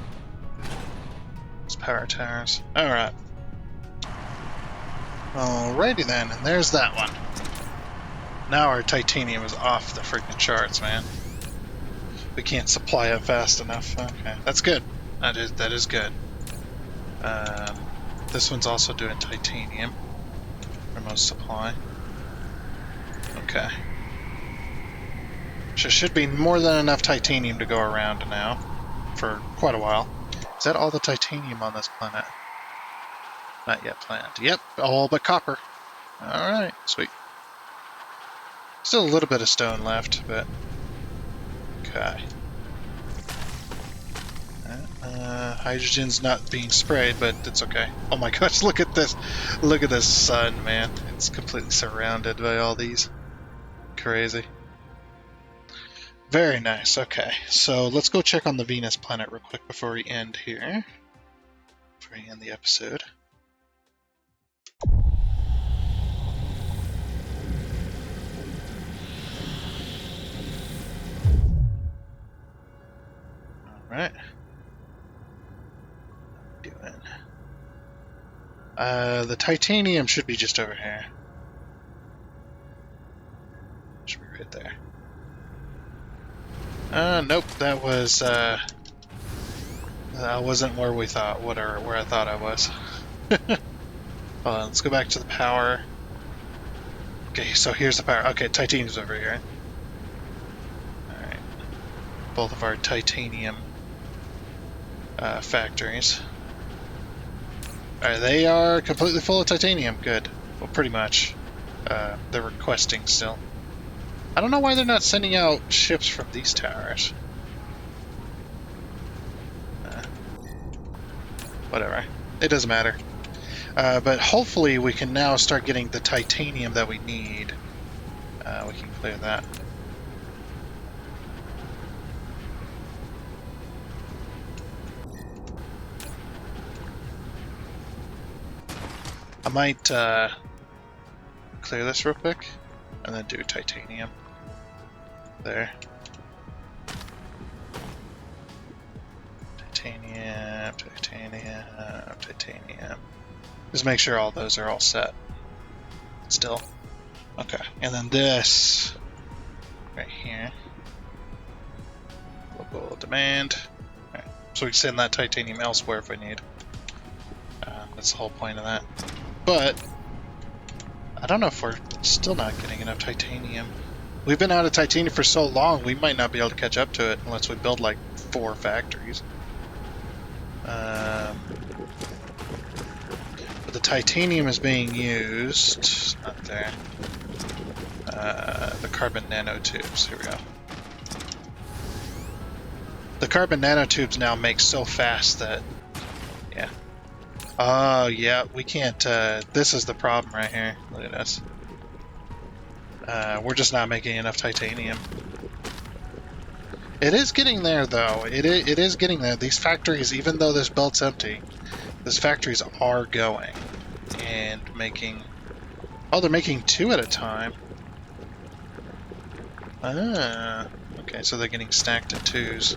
These power towers. Alright. Alrighty then, and there's that one. Now our titanium is off the freaking charts, man. We can't supply it fast enough. Okay, that's good. That is good. This one's also doing titanium. Remote supply. Okay. So should be more than enough titanium to go around now for quite a while. Is that all the titanium on this planet? Not yet planned. Yep, all but copper. Alright, sweet. Still a little bit of stone left, but... Okay. Hydrogen's not being sprayed, but it's okay. Oh my gosh, look at this! Look at this sun, man. It's completely surrounded by all these. Crazy. Very nice, okay. So let's go check on the Venus planet real quick before we end here. Before we end the episode. Alright. Doing. The titanium should be just over here. Should be right there. Nope, that wasn't where we thought, where I thought I was. Hold on, let's go back to the power. Okay, so here's the power. Okay, titanium's over here. Alright. Both of our titanium factories. Alright, they are completely full of titanium. Good. Well, pretty much. They're requesting still. I don't know why they're not sending out ships from these towers. Whatever. It doesn't matter. But hopefully we can now start getting the titanium that we need. We can clear that. I might clear this real quick and then do titanium. There. Titanium, titanium, titanium. Just make sure all those are all set. Still. Okay. And then this right here. Local demand. Alright. So we can send that titanium elsewhere if we need. That's the whole point of that. But I don't know if we're still not getting enough titanium. We've been out of titanium for so long, we might not be able to catch up to it unless we build like 4 factories. But the titanium is being used. It's not there. The carbon nanotubes. Here we go. The carbon nanotubes now make so fast that, yeah. Oh, yeah, we can't, this is the problem right here. Look at this. We're just not making enough titanium. It is getting there, though. It is getting there. These factories, even though this belt's empty, these factories are going and making... Oh, they're making 2 at a time. Ah, okay, so they're getting stacked in 2s.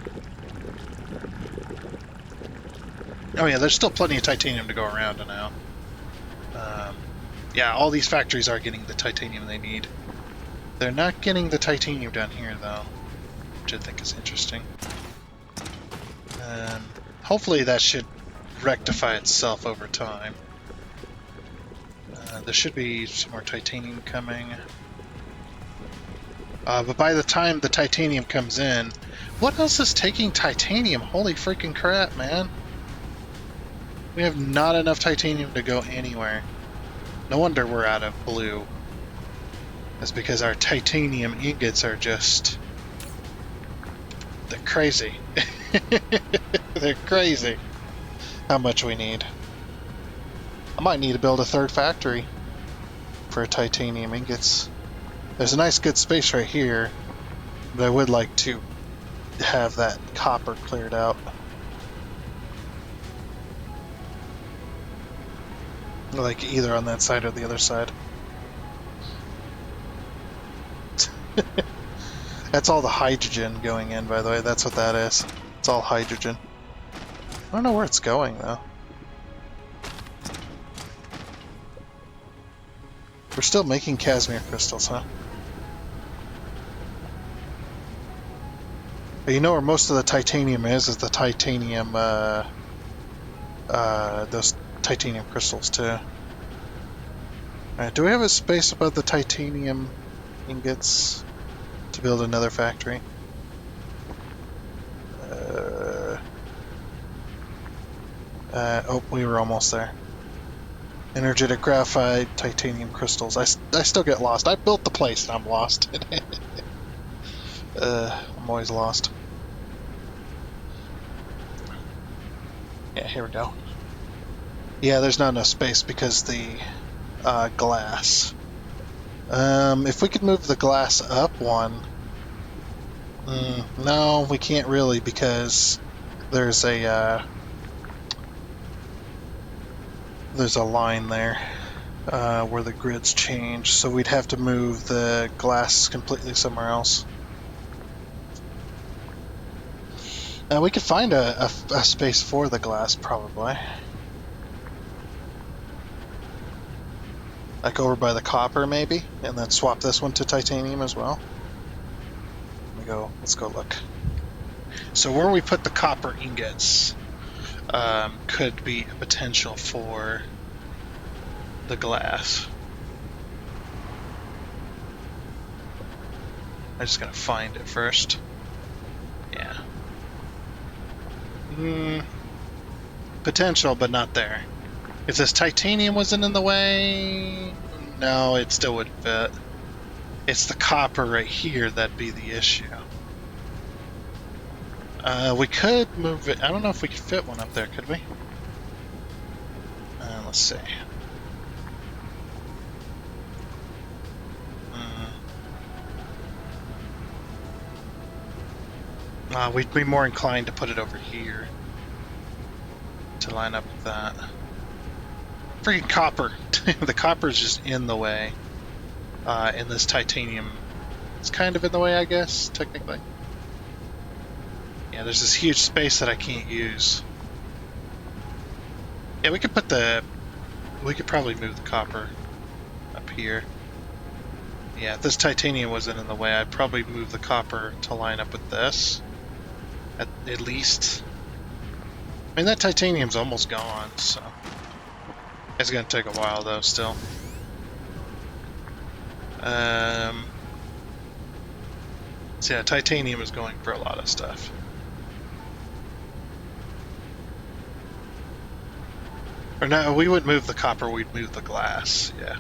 Oh yeah, there's still plenty of titanium to go around now. Yeah, all these factories are getting the titanium they need. They're not getting the titanium down here, though, which I think is interesting. Hopefully that should rectify itself over time. There should be some more titanium coming. But by the time the titanium comes in... What else is taking titanium? Holy freaking crap, man. We have not enough titanium to go anywhere. No wonder we're out of blue. That's because our titanium ingots are just... They're crazy. They're crazy. How much we need. I might need to build a 3rd factory for titanium ingots. There's a nice good space right here, but I would like to have that copper cleared out. Like either on that side or the other side. That's all the hydrogen going in, by the way. That's what that is. It's all hydrogen. I don't know where it's going, though. We're still making Casimir crystals, huh? But you know where most of the titanium is the titanium, those titanium crystals, too. Alright, do we have a space above the titanium ingots to build another factory? Oh, we were almost there. Energetic graphite, titanium crystals. I still get lost. I built the place and I'm lost. I'm always lost. Yeah, here we go. Yeah, there's not enough space because the glass. If we could move the glass up 1... no, we can't really because there's a line there where the grids change, so we'd have to move the glass completely somewhere else. We could find a space for the glass, probably. Like over by the copper, maybe? And then swap this one to titanium as well? Let's go look. So where we put the copper ingots could be a potential for the glass. I'm just gonna find it first. Yeah. Potential, but not there. If this titanium wasn't in the way, no, it still would fit. It's the copper right here that'd be the issue. We could move it. I don't know if we could fit one up there, could we? Let's see. We'd be more inclined to put it over here to line up with that. Freaking copper. The copper's just in the way. And this titanium is kind of in the way, I guess, technically. Yeah, there's this huge space that I can't use. Yeah, we could put the We could probably move the copper up here. Yeah, if this titanium wasn't in the way, I'd probably move the copper to line up with this. At least. I mean, that titanium's almost gone, so... It's gonna take a while, though, still. So yeah, titanium is going for a lot of stuff. Or no, we wouldn't move the copper, we'd move the glass, yeah.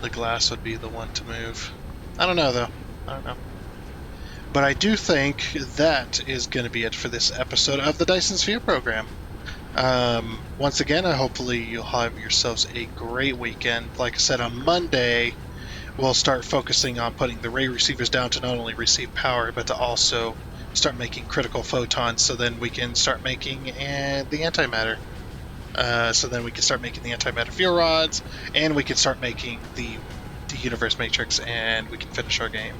The glass would be the one to move. I don't know, though. I don't know. But I do think that is going to be it for this episode of the Dyson Sphere Program. Once again, hopefully you'll have yourselves a great weekend. Like I said, on Monday, we'll start focusing on putting the ray receivers down to not only receive power, but to also start making critical photons, so then we can start making the antimatter. So then we can start making the antimatter fuel rods, and we can start making the universe matrix, and we can finish our game.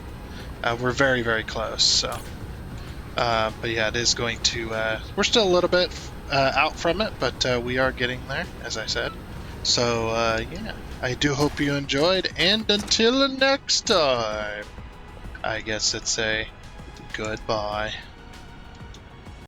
We're very, very close, so... but yeah, it is going to... we're still a little bit out from it, but we are getting there, as I said. So, yeah, I do hope you enjoyed, and until next time, I guess it's a goodbye.